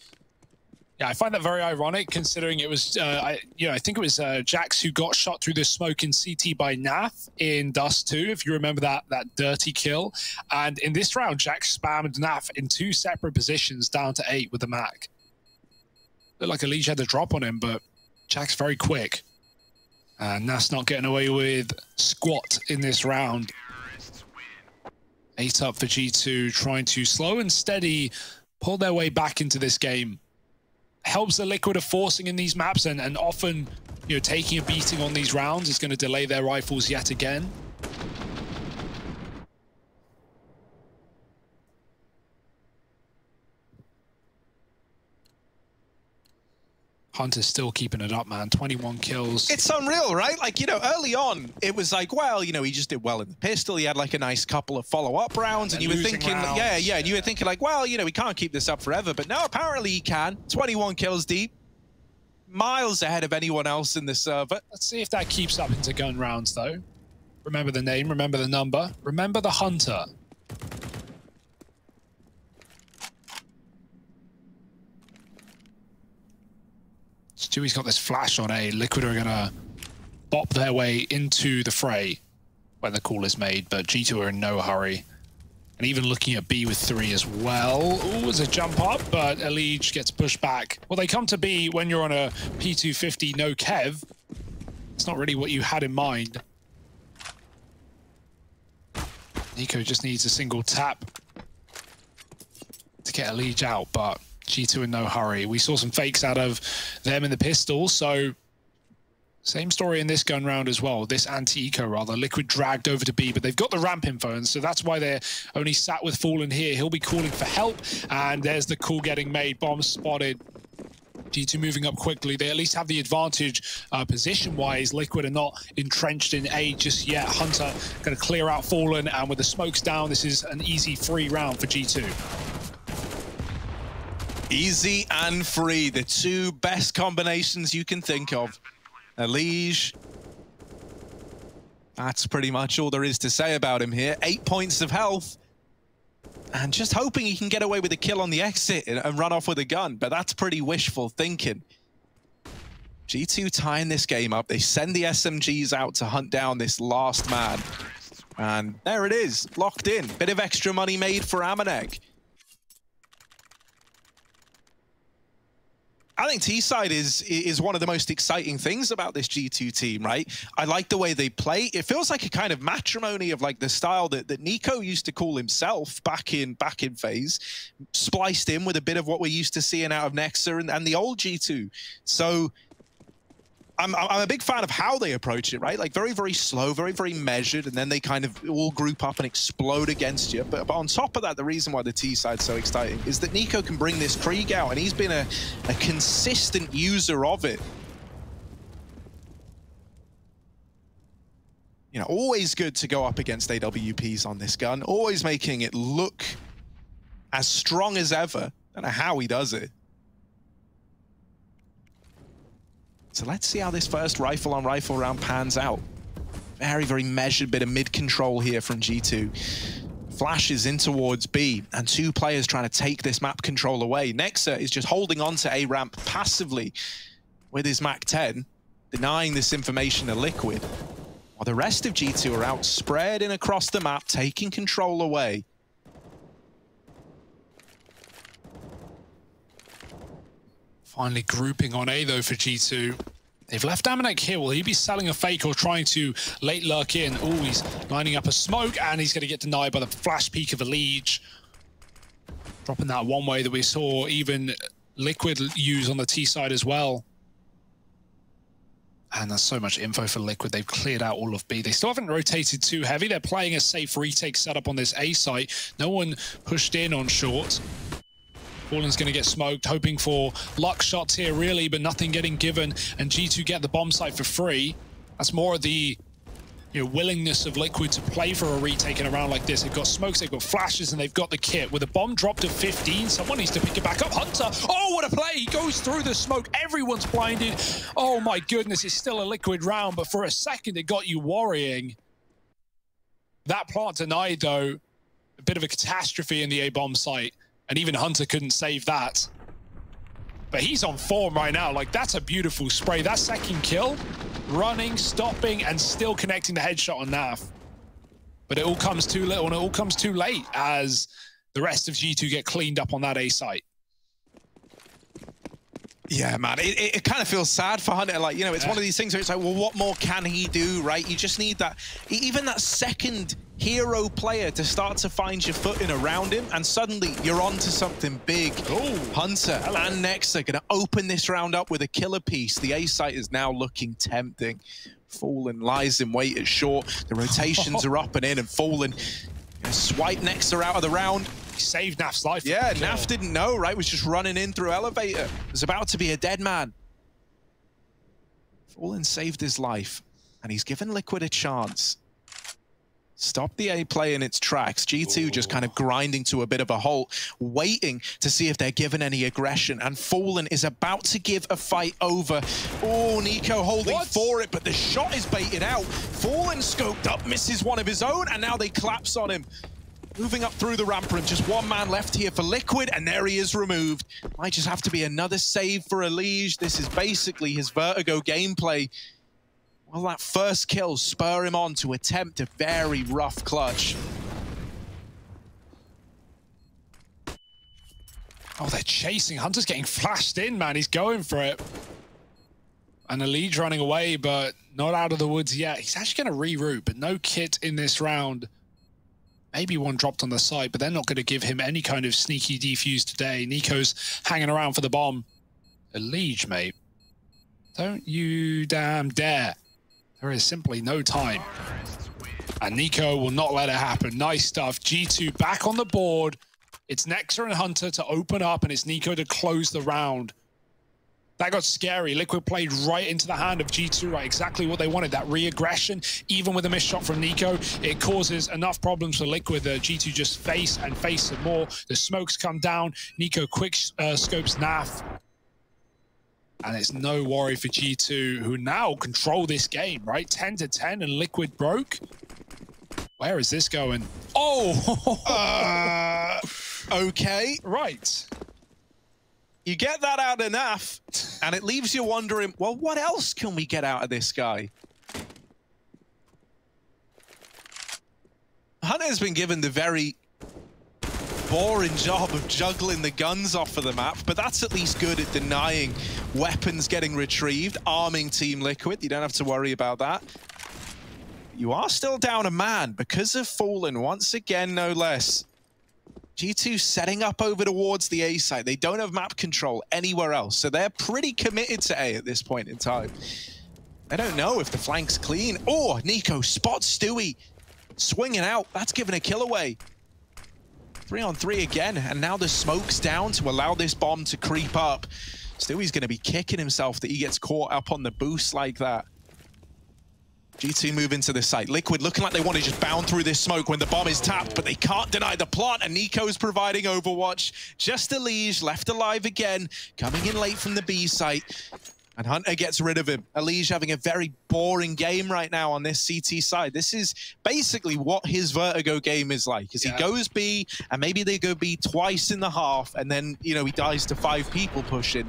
Yeah, I find that very ironic, considering it was, I think it was Jax who got shot through the smoke in CT by Naf in Dust 2, if you remember that dirty kill. And in this round, Jax spammed Naf in 2 separate positions down to 8 with the Mac. Looked like Elige had the drop on him, but Jax very quick. And Naf's not getting away with squat in this round. 8 up for G2, trying to slow and steady pull their way back into this game. Helps the Liquid of forcing in these maps, and often, you know, taking a beating on these rounds is going to delay their rifles yet again. Hunter's still keeping it up, man. 21 kills. It's unreal, right? Like, you know, early on, it was like, well, you know, he just did well in the pistol. He had like a nice couple of follow-up rounds, and you were thinking, and you were thinking like, well, you know, we can't keep this up forever. But no, apparently he can. 21 kills deep. Miles ahead of anyone else in the server. Let's see if that keeps up into gun rounds, though. Remember the name, remember the number, remember the Hunter. Stewie's got this flash on A. Liquid are gonna bop their way into the fray when the call is made, but G2 are in no hurry. And even looking at B with 3 as well. Ooh, there's a jump up, but Elige gets pushed back. Well, they come to B when you're on a P250 no Kev. It's not really what you had in mind. Nico just needs a single tap to get Elige out, but G2 in no hurry. We saw some fakes out of them in the pistol, so same story in this gun round as well. This anti-eco, rather. Liquid dragged over to B, but they've got the ramp info, and so that's why they're only sat with Fallen here. He'll be calling for help, and there's the call getting made. Bomb spotted. G2 moving up quickly. They at least have the advantage position-wise. Liquid are not entrenched in A just yet. Hunter going to clear out Fallen, and with the smokes down, this is an easy free round for G2. Easy and free, the two best combinations you can think of. Elige, that's pretty much all there is to say about him here. 8 points of health, and just hoping he can get away with a kill on the exit and run off with a gun, but that's pretty wishful thinking. G2 tying this game up. They send the SMGs out to hunt down this last man, and there it is, locked in. Bit of extra money made for Amanek. I think T-side is one of the most exciting things about this G2 team, right? I like the way they play. It feels like a kind of matrimony of like the style that Nico used to call himself back in FaZe, spliced in with a bit of what we're used to seeing out of Nexa and the old G2. So I'm a big fan of how they approach it, right? Like very, very slow, very, very measured, and then they kind of all group up and explode against you. But on top of that, the reason why the T side's so exciting is that Nico can bring this Krieg out, and he's been a consistent user of it. You know, always good to go up against AWPs on this gun, always making it look as strong as ever. Don't know how he does it. So let's see how this first rifle-on-rifle round pans out. Very, very measured bit of mid-control here from G2. Flashes in towards B, and two players trying to take this map control away. Nexa is just holding on to A ramp passively with his MAC-10, denying this information to Liquid. While the rest of G2 are out spreading across the map, taking control away. Finally grouping on A, though, for G2. They've left Amanek here. Will he be selling a fake or trying to late lurk in? Oh, he's lining up a smoke, and he's going to get denied by the flash peek of Elige. Dropping that one way that we saw even Liquid use on the T side as well. And there's so much info for Liquid. They've cleared out all of B. They still haven't rotated too heavy. They're playing a safe retake setup on this A site. No one pushed in on short. Fallen's going to get smoked, hoping for luck shots here, really, but nothing getting given. And G2 get the bomb site for free. That's more of the willingness of Liquid to play for a retake in a round like this. They've got smokes, they've got flashes, and they've got the kit. With a bomb dropped to 15, someone needs to pick it back up. Hunter, oh, what a play! He goes through the smoke. Everyone's blinded. Oh, my goodness, it's still a Liquid round, but for a second, it got you worrying. That plant denied, though. A bit of a catastrophe in the A-bomb site. And even Hunter couldn't save that. But he's on form right now. Like, that's a beautiful spray. That second kill, running, stopping, and still connecting the headshot on Naf. But it all comes too little, and it all comes too late as the rest of G2 get cleaned up on that A site. Yeah, man, it kind of feels sad for Hunter. Like, it's one of these things where it's like, well, what more can he do, right? You just need that, even that second hero player to start to find your footing around him, and suddenly you're on to something big. Ooh, Hunter and Nexa going to open this round up with a killer piece. The A site is now looking tempting. Fallen lies in wait at short. The rotations are up and in, and Fallen swipe Nexa out of the round. He saved Naf's life. Yeah, Naf didn't know, right? Was just running in through elevator. Was about to be a dead man. Fallen saved his life, and he's given Liquid a chance. Stop the A play in its tracks. G2 just kind of grinding to a bit of a halt, waiting to see if they're given any aggression. And Fallen is about to give a fight over. Oh, Nico holding for it, but the shot is baited out. Fallen scoped up, misses one of his own, and now they collapse on him. Moving up through the ramp room, just one man left here for Liquid, and there he is removed. Might just have to be another save for Elige. This is basically his Vertigo gameplay. Will that first kill spur him on to attempt a very rough clutch? Oh, they're chasing. Hunter's getting flashed in, man. He's going for it. And Elige running away, but not out of the woods yet. He's actually going to reroute, but no kit in this round. Maybe one dropped on the side, but they're not going to give him any kind of sneaky defuse today. Nico's hanging around for the bomb. Elige, mate. Don't you damn dare. There is simply no time. And Nico will not let it happen. Nice stuff. G2 back on the board. It's Nexa and Hunter to open up, and it's Nico to close the round. That got scary. Liquid played right into the hand of G2, right? Exactly what they wanted. That re-aggression, even with a missed shot from Nico, it causes enough problems for Liquid that G2 just face some more. The smokes come down. Nico quick scopes NAF. And it's no worry for G2, who now control this game, right? 10-10, and Liquid broke. Where is this going? Oh! Okay. Right. You get that out of NAF, and it leaves you wondering, well, what else can we get out of this guy? Hunter's been given the very boring job of juggling the guns off of the map, but that's at least good at denying weapons getting retrieved, arming Team Liquid. You don't have to worry about that. You are still down a man because of Fallen, once again, no less. G2 setting up over towards the A site. They don't have map control anywhere else, so they're pretty committed to A at this point in time. I don't know if the flank's clean. Oh, Nico spots Stewie. Swinging out. That's giving a kill away. 3-on-3 again, and now the smoke's down to allow this bomb to creep up. Stewie's going to be kicking himself that he gets caught up on the boost like that. G2 move into the site. Liquid looking like they want to just bound through this smoke when the bomb is tapped, but they can't deny the plant, and Nico's providing overwatch. Just Elige left alive again, coming in late from the B site, and Hunter gets rid of him. Elige having a very boring game right now on this CT side. This is basically what his Vertigo game is like, is he goes B, and maybe they go B twice in the half, and then, you know, he dies to 5 people pushing.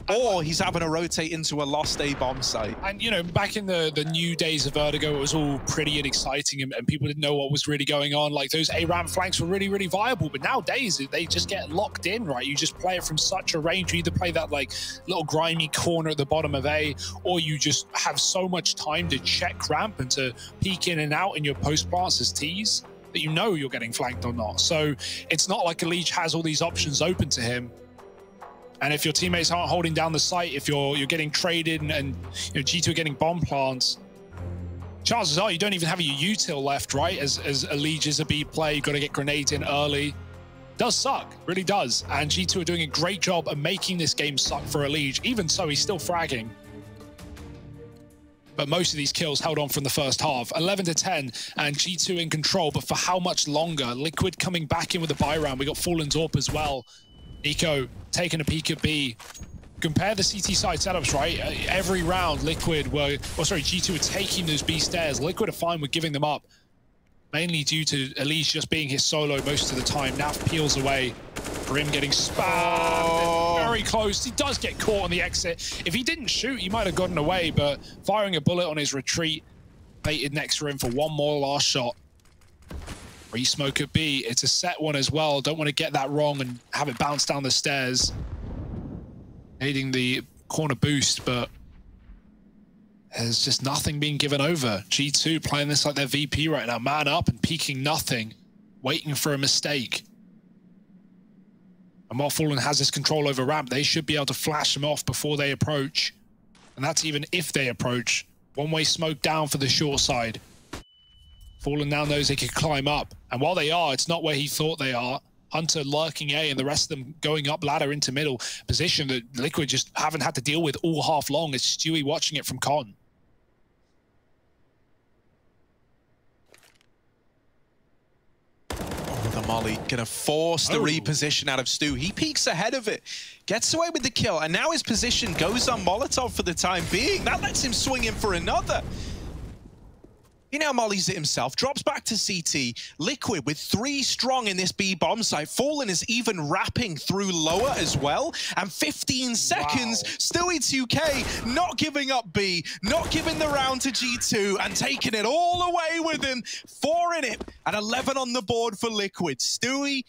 Or he's having to rotate into a lost A bomb site. And, you know, back in the new days of Vertigo, it was all pretty and exciting, and people didn't know what was really going on. Like, those A ramp flanks were really, really viable. But nowadays, they just get locked in, right? You just play it from such a range. You either play that, like, little grimy corner at the bottom of A, or you just have so much time to check ramp and to peek in and out in your post plants as Ts that you know you're getting flanked or not. So it's not like Elige has all these options open to him. And if your teammates aren't holding down the site, if you're getting traded and you know, G2 are getting bomb plants, chances are you don't even have your util left, right? As Elige is a B play, you've got to get grenades in early. Does suck, really does. And G2 are doing a great job of making this game suck for Elige. Even so, he's still fragging. But most of these kills held on from the first half. 11-10, and G2 in control, but for how much longer? Liquid coming back in with the buy round. We got Fallen's AWP as well. Nico taking a peek at B. Compare the CT side setups, right? Every round, Liquid were, G2 were taking those B stairs. Liquid are fine with giving them up, mainly due to Elige just being his solo most of the time. Naf peels away. Grim getting spammed. Very close. He does get caught on the exit. If he didn't shoot, he might have gotten away, but firing a bullet on his retreat baited Nexa in for one more last shot. Re-smoke at B. It's a set one as well. Don't want to get that wrong and have it bounce down the stairs. Needing the corner boost, but there's just nothing being given over. G2 playing this like their VP right now. Man up and peeking nothing. Waiting for a mistake. And while Fallen has this control over ramp, they should be able to flash them off before they approach. And that's even if they approach. One-way smoke down for the short side. Fallen now knows they can climb up. And while they are, it's not where he thought they are. Hunter lurking A and the rest of them going up ladder into middle. Position that Liquid just haven't had to deal with all half long. It's Stewie watching it from Con. Oh, the molly gonna force the reposition out of Stu. He peeks ahead of it, gets away with the kill, and now his position goes on Molotov for the time being. That lets him swing in for another. He now mollies it himself, drops back to CT. Liquid with 3 strong in this B bomb site. Fallen is even wrapping through lower as well. And 15 seconds, Stewie 2K not giving up B, not giving the round to G2 and taking it all away with him. 4 in it and 11 on the board for Liquid. Stewie,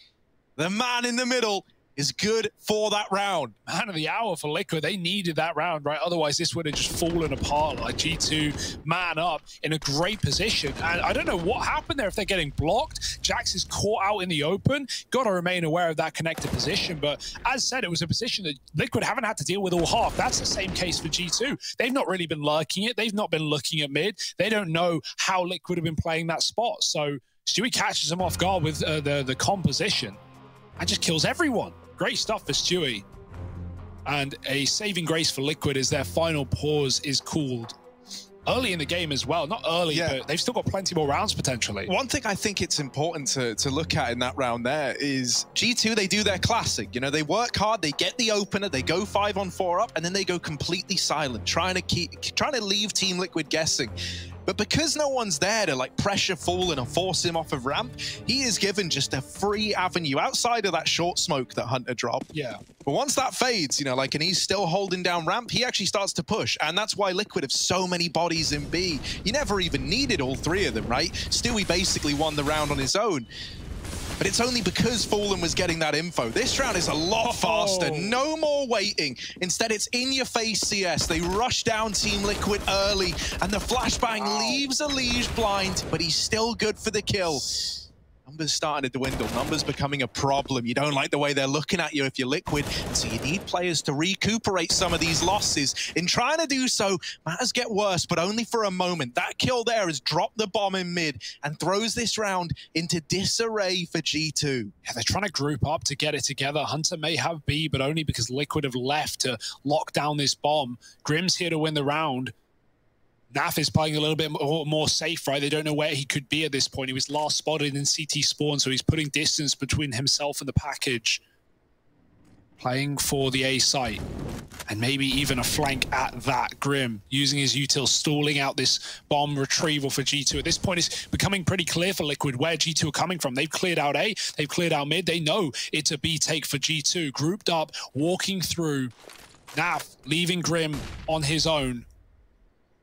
the man in the middle, is good for that round. Man of the hour for Liquid. They needed that round, right? Otherwise, this would have just fallen apart. Like G2 man up in a great position. And I don't know what happened there if they're getting blocked. Jax is caught out in the open. Got to remain aware of that connected position. But as said, it was a position that Liquid haven't had to deal with all half. That's the same case for G2. They've not really been lurking it. They've not been looking at mid. They don't know how Liquid have been playing that spot. So Stewie catches them off guard with the composition and just kills everyone. Great stuff for Stewie. And a saving grace for Liquid is their final pause is called early in the game as well. Not early, but they've still got plenty more rounds potentially. One thing I think it's important to look at in that round there is G2, they do their classic. You know, they work hard, they get the opener, they go 5-on-4 up, and then they go completely silent, trying to leave Team Liquid guessing. But because no one's there to like pressure Fallen or force him off of ramp, he is given just a free avenue outside of that short smoke that Hunter dropped. Yeah. But once that fades, you know, like, and he's still holding down ramp, he actually starts to push. And that's why Liquid have so many bodies in B. You never even needed all 3 of them, right? Stewie basically won the round on his own. But it's only because Fallen was getting that info. This round is a lot faster. No more waiting. Instead, it's in-your-face CS. They rush down Team Liquid early, and the flashbang leaves Elige blind, but he's still good for the kill. Numbers starting to dwindle. Numbers becoming a problem. You don't like the way they're looking at you if you're Liquid. So you need players to recuperate some of these losses. In trying to do so, matters get worse, but only for a moment. That kill there has dropped the bomb in mid and throws this round into disarray for G2. Yeah, they're trying to group up to get it together. Hunter may have B, but only because Liquid have left to lock down this bomb. Grim's here to win the round. Naf is playing a little bit more safe, right? They don't know where he could be at this point. He was last spotted in CT spawn, so he's putting distance between himself and the package. Playing for the A site. And maybe even a flank at that. Grim using his util, stalling out this bomb retrieval for G2. At this point, it's becoming pretty clear for Liquid where G2 are coming from. They've cleared out A, they've cleared out mid. They know it's a B take for G2. Grouped up, walking through. Naf leaving Grim on his own.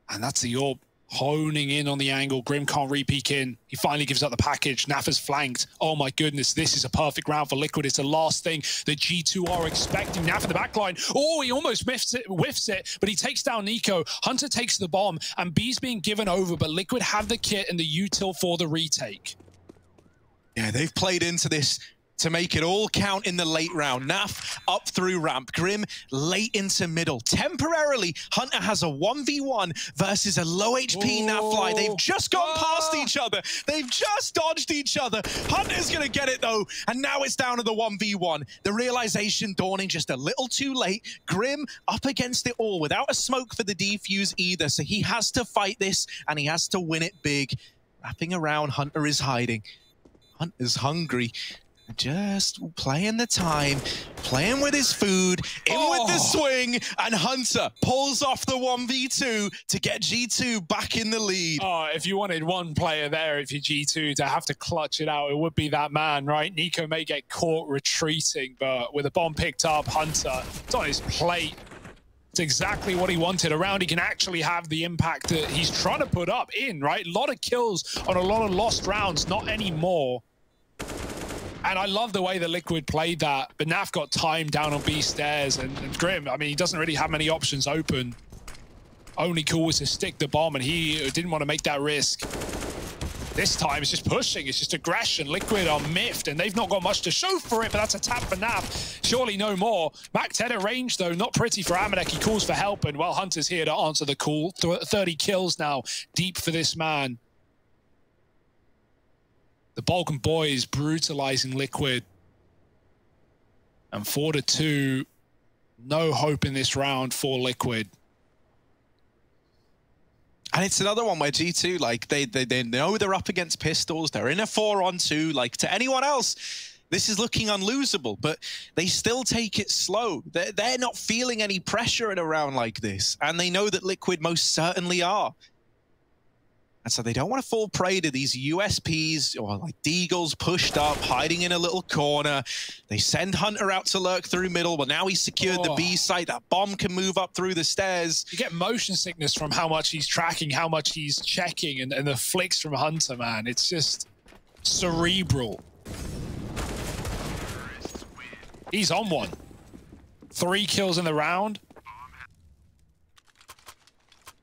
And that's the AWP honing in on the angle. Grim can't re-peek in. He finally gives up the package. Naf is flanked. Oh my goodness, this is a perfect round for Liquid. It's the last thing that G2 are expecting. Naf in the backline. Oh, he almost whiffs it, but he takes down Nico. Hunter takes the bomb, and B's being given over, but Liquid have the kit and the util for the retake. Yeah, they've played into this to make it all count in the late round. Naf up through ramp. Grim late into middle. Temporarily, Hunter has a 1v1 versus a low HP Nafly. They've just gone past each other. They've just dodged each other. Hunter's going to get it, though. And now it's down to the 1v1. The realization dawning just a little too late. Grim up against it all without a smoke for the defuse either. So he has to fight this, and he has to win it big. Wrapping around, Hunter is hiding. Hunter's hungry. Just playing the time, playing with his food, in with the swing, and Hunter pulls off the 1v2 to get G2 back in the lead. Oh, if you wanted one player there, if you're G2, to have to clutch it out, it would be that man, right? Nico may get caught retreating, but with a bomb picked up, Hunter, it's on his plate. It's exactly what he wanted. A round he can actually have the impact that he's trying to put up in, right? A lot of kills on a lot of lost rounds, not anymore. And I love the way the Liquid played that, but Naf got timed down on B stairs, and Grim, I mean, he doesn't really have many options open. Only cool was to stick the bomb, and he didn't want to make that risk. This time, it's just pushing, it's just aggression. Liquid are miffed, and they've not got much to show for it, but that's a tap for Naf. Surely no more. Mac 10 at range, though, not pretty for Amadek. He calls for help, and, well, Hunter's here to answer the call. 30 kills now, deep for this man. The Balkan boys brutalizing Liquid. And 4-2, no hope in this round for Liquid. And it's another one where G2, like, they know they're up against pistols. They're in a 4-on-2. Like, to anyone else, this is looking unlosable, but they still take it slow. They're not feeling any pressure in a round like this. And they know that Liquid most certainly are. And so they don't want to fall prey to these USPs or like Deagles pushed up, hiding in a little corner. They send Hunter out to lurk through middle, but now he's secured the B site. That bomb can move up through the stairs. You get motion sickness from how much he's tracking, how much he's checking, and the flicks from Hunter, man. It's just cerebral. He's on one. 3 kills in the round.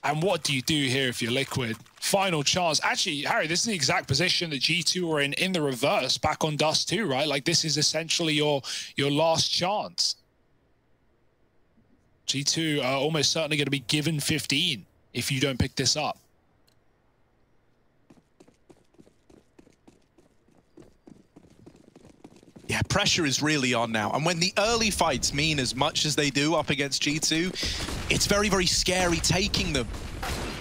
And what do you do here if you're Liquid? Final chance. Actually, Harry, this is the exact position that G2 were in the reverse back on Dust 2, right? Like, this is essentially your last chance. G2 are almost certainly going to be given 15 if you don't pick this up. Yeah, pressure is really on now. And when the early fights mean as much as they do up against G2, it's very, very scary taking them.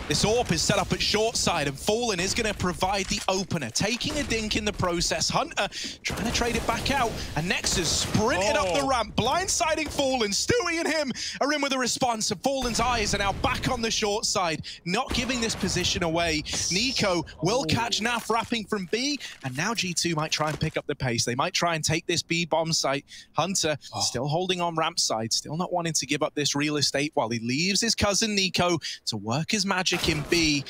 This AWP is set up at short side, and Fallen is going to provide the opener, taking a dink in the process. Hunter trying to trade it back out, and Nexus sprinted up the ramp, blindsiding Fallen. Stewie and him are in with a response, and Fallen's eyes are now back on the short side, not giving this position away. Nico will catch Naf wrapping from B, and now G2 might try and pick up the pace. They might try and take this B bomb site. Hunter still holding on ramp side, still not wanting to give up this real estate while he leaves his cousin Nico to work his magic in B.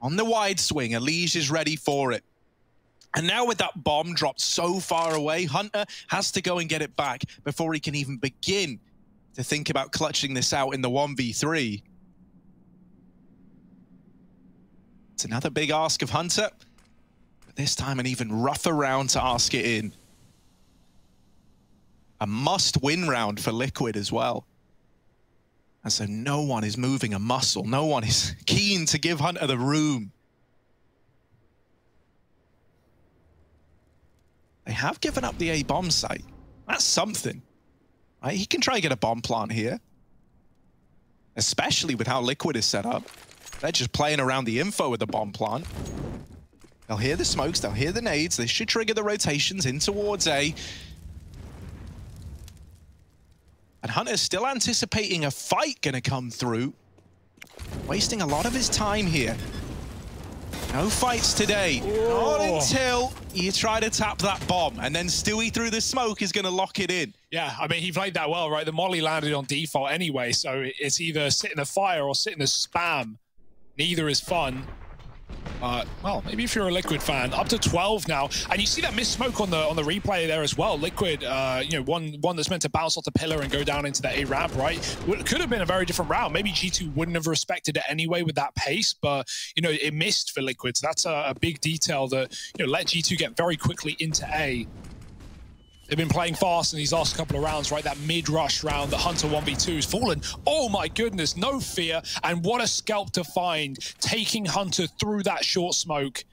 On the wide swing, Elige is ready for it. And now with that bomb dropped so far away, Hunter has to go and get it back before he can even begin to think about clutching this out in the 1v3. It's another big ask of Hunter, but this time an even rougher round to ask it in. A must-win round for Liquid as well. And so no one is moving a muscle. No one is keen to give Hunter the room. They have given up the A bomb site. That's something. Right? He can try and get a bomb plant here. Especially with how Liquid is set up. They're just playing around the info with the bomb plant. They'll hear the smokes, they'll hear the nades. They should trigger the rotations in towards A. And Hunter's still anticipating a fight gonna come through. Wasting a lot of his time here. No fights today. Not until you try to tap that bomb. And then Stewie through the smoke is gonna lock it in. Yeah, I mean, he played that well, right? The molly landed on default anyway, so it's either sit in the fire or sit in the spam. Neither is fun. Well, maybe if you're a Liquid fan, up to 12 now, and you see that missed smoke on the replay there as well. Liquid, you know, one that's meant to bounce off the pillar and go down into the A ramp, right? Could have been a very different round. Maybe G2 wouldn't have respected it anyway with that pace, but you know, it missed for Liquid. So that's a big detail that, you know, let G2 get very quickly into A. They've been playing fast in these last couple of rounds, right? That mid-rush round, the Hunter 1v2 has fallen. Oh my goodness, no fear. And what a scalp to find, taking Hunter through that short smoke.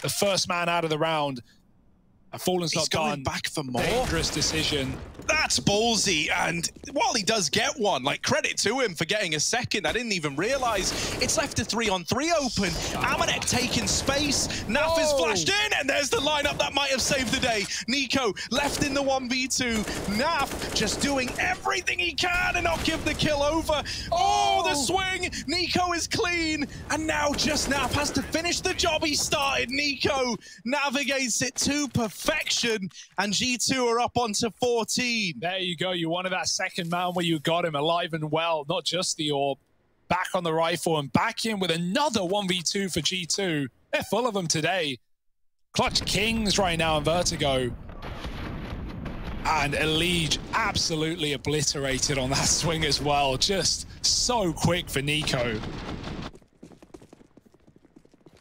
The first man out of the round. And Fallen's not done. Going back for more. Dangerous decision. That's ballsy, and while he does get one, like, credit to him for getting a second. I didn't even realize it's left a 3-on-3 open. Amanek taking space. Naf is flashed in, and there's the lineup that might have saved the day. Nico left in the 1v2. Naf just doing everything he can and not give the kill over. Oh, the swing. Nico is clean, and now just Naf has to finish the job he started. Nico navigates it to perfection, and G2 are up onto 14. There you go. You wanted that second man where you got him alive and well, not just the AWP. Back on the rifle and back in with another 1v2 for G2. They're full of them today. Clutch Kings right now in Vertigo. And Elige absolutely obliterated on that swing as well. Just so quick for Nico.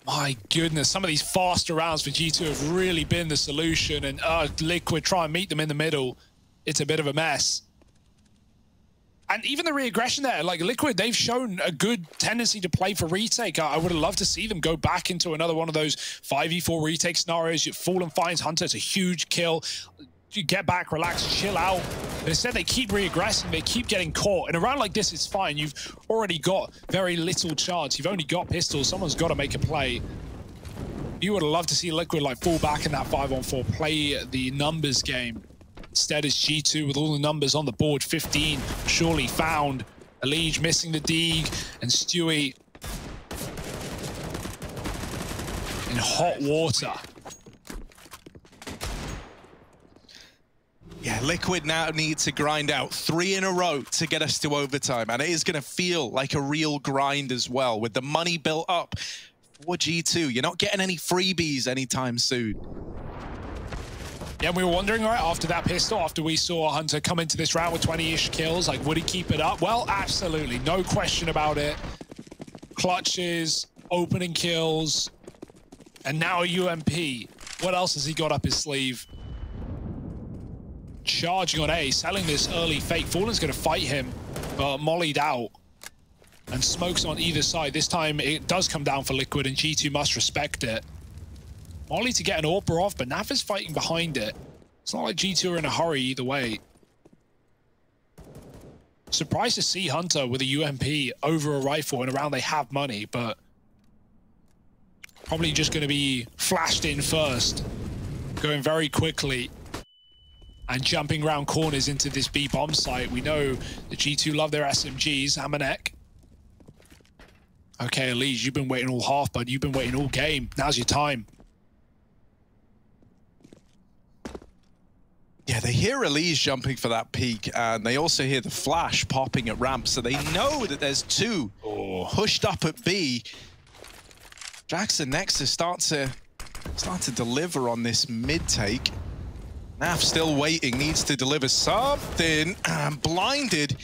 My goodness, some of these faster rounds for G2 have really been the solution. And Liquid try and meet them in the middle. It's a bit of a mess. And even the re-aggression there, like Liquid, they've shown a good tendency to play for retake. I would have loved to see them go back into another one of those 5v4 retake scenarios. Fallen finds Hunter, it's a huge kill. You get back, relax, chill out. But instead, they keep re-aggressing, they keep getting caught. In a round like this, it's fine. You've already got very little chance. You've only got pistols. Someone's got to make a play. You would have loved to see Liquid like fall back in that 5-on-4, play the numbers game. Instead, it's G2 with all the numbers on the board. 15 surely found. Elige missing the Deeg, and Stewie in hot water. Yeah, Liquid now need to grind out 3 in a row to get us to overtime, and it is going to feel like a real grind as well. With the money built up for G2, you're not getting any freebies anytime soon. Yeah, we were wondering, right, after that pistol, after we saw Hunter come into this round with 20-ish kills, like, would he keep it up? Well, absolutely, no question about it. Clutches, opening kills, and now a UMP. What else has he got up his sleeve? Charging on A, selling this early fake. Fallen's going to fight him, but mollied out. And smokes on either side. This time it does come down for Liquid, and G2 must respect it. Molly to get an AWPer off, but Nav is fighting behind it. It's not like G2 are in a hurry either way. Surprised to see Hunter with a UMP over a rifle in a round they have money, but probably just going to be flashed in first. Going very quickly. And jumping around corners into this B bomb site. We know the G2 love their SMGs. Amanek. Okay, Elise, you've been waiting all half, bud. You've been waiting all game. Now's your time. Yeah, they hear Elise jumping for that peak, and they also hear the flash popping at ramp, so they know that there's 2 pushed up at B. Jackson Nexus start to deliver on this mid take. Naf still waiting, needs to deliver something. Blinded,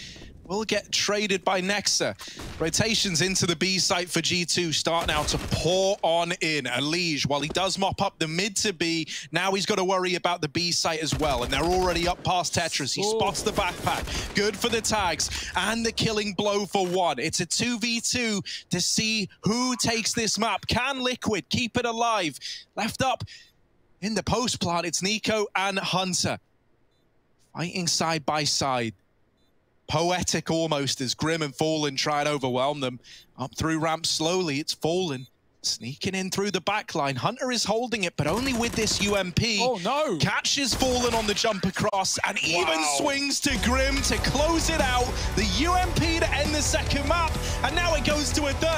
will get traded by Nexa. Rotations into the B site for G2 start now to pour on in. Elige, while he does mop up the mid to B, now he's got to worry about the B site as well. And they're already up past Tetris. He spots the backpack. Good for the tags and the killing blow for 1. It's a 2v2 to see who takes this map. Can Liquid keep it alive? Left up in the post plant, it's Nico and Hunter. Fighting side by side. Poetic almost as Grim and Fallen try and overwhelm them. Up through ramp slowly, it's Fallen. Sneaking in through the back line. Hunter is holding it, but only with this UMP. Oh no! Catches Fallen on the jump across and even swings to Grim to close it out. The UMP to end the second map, and now it goes to a third.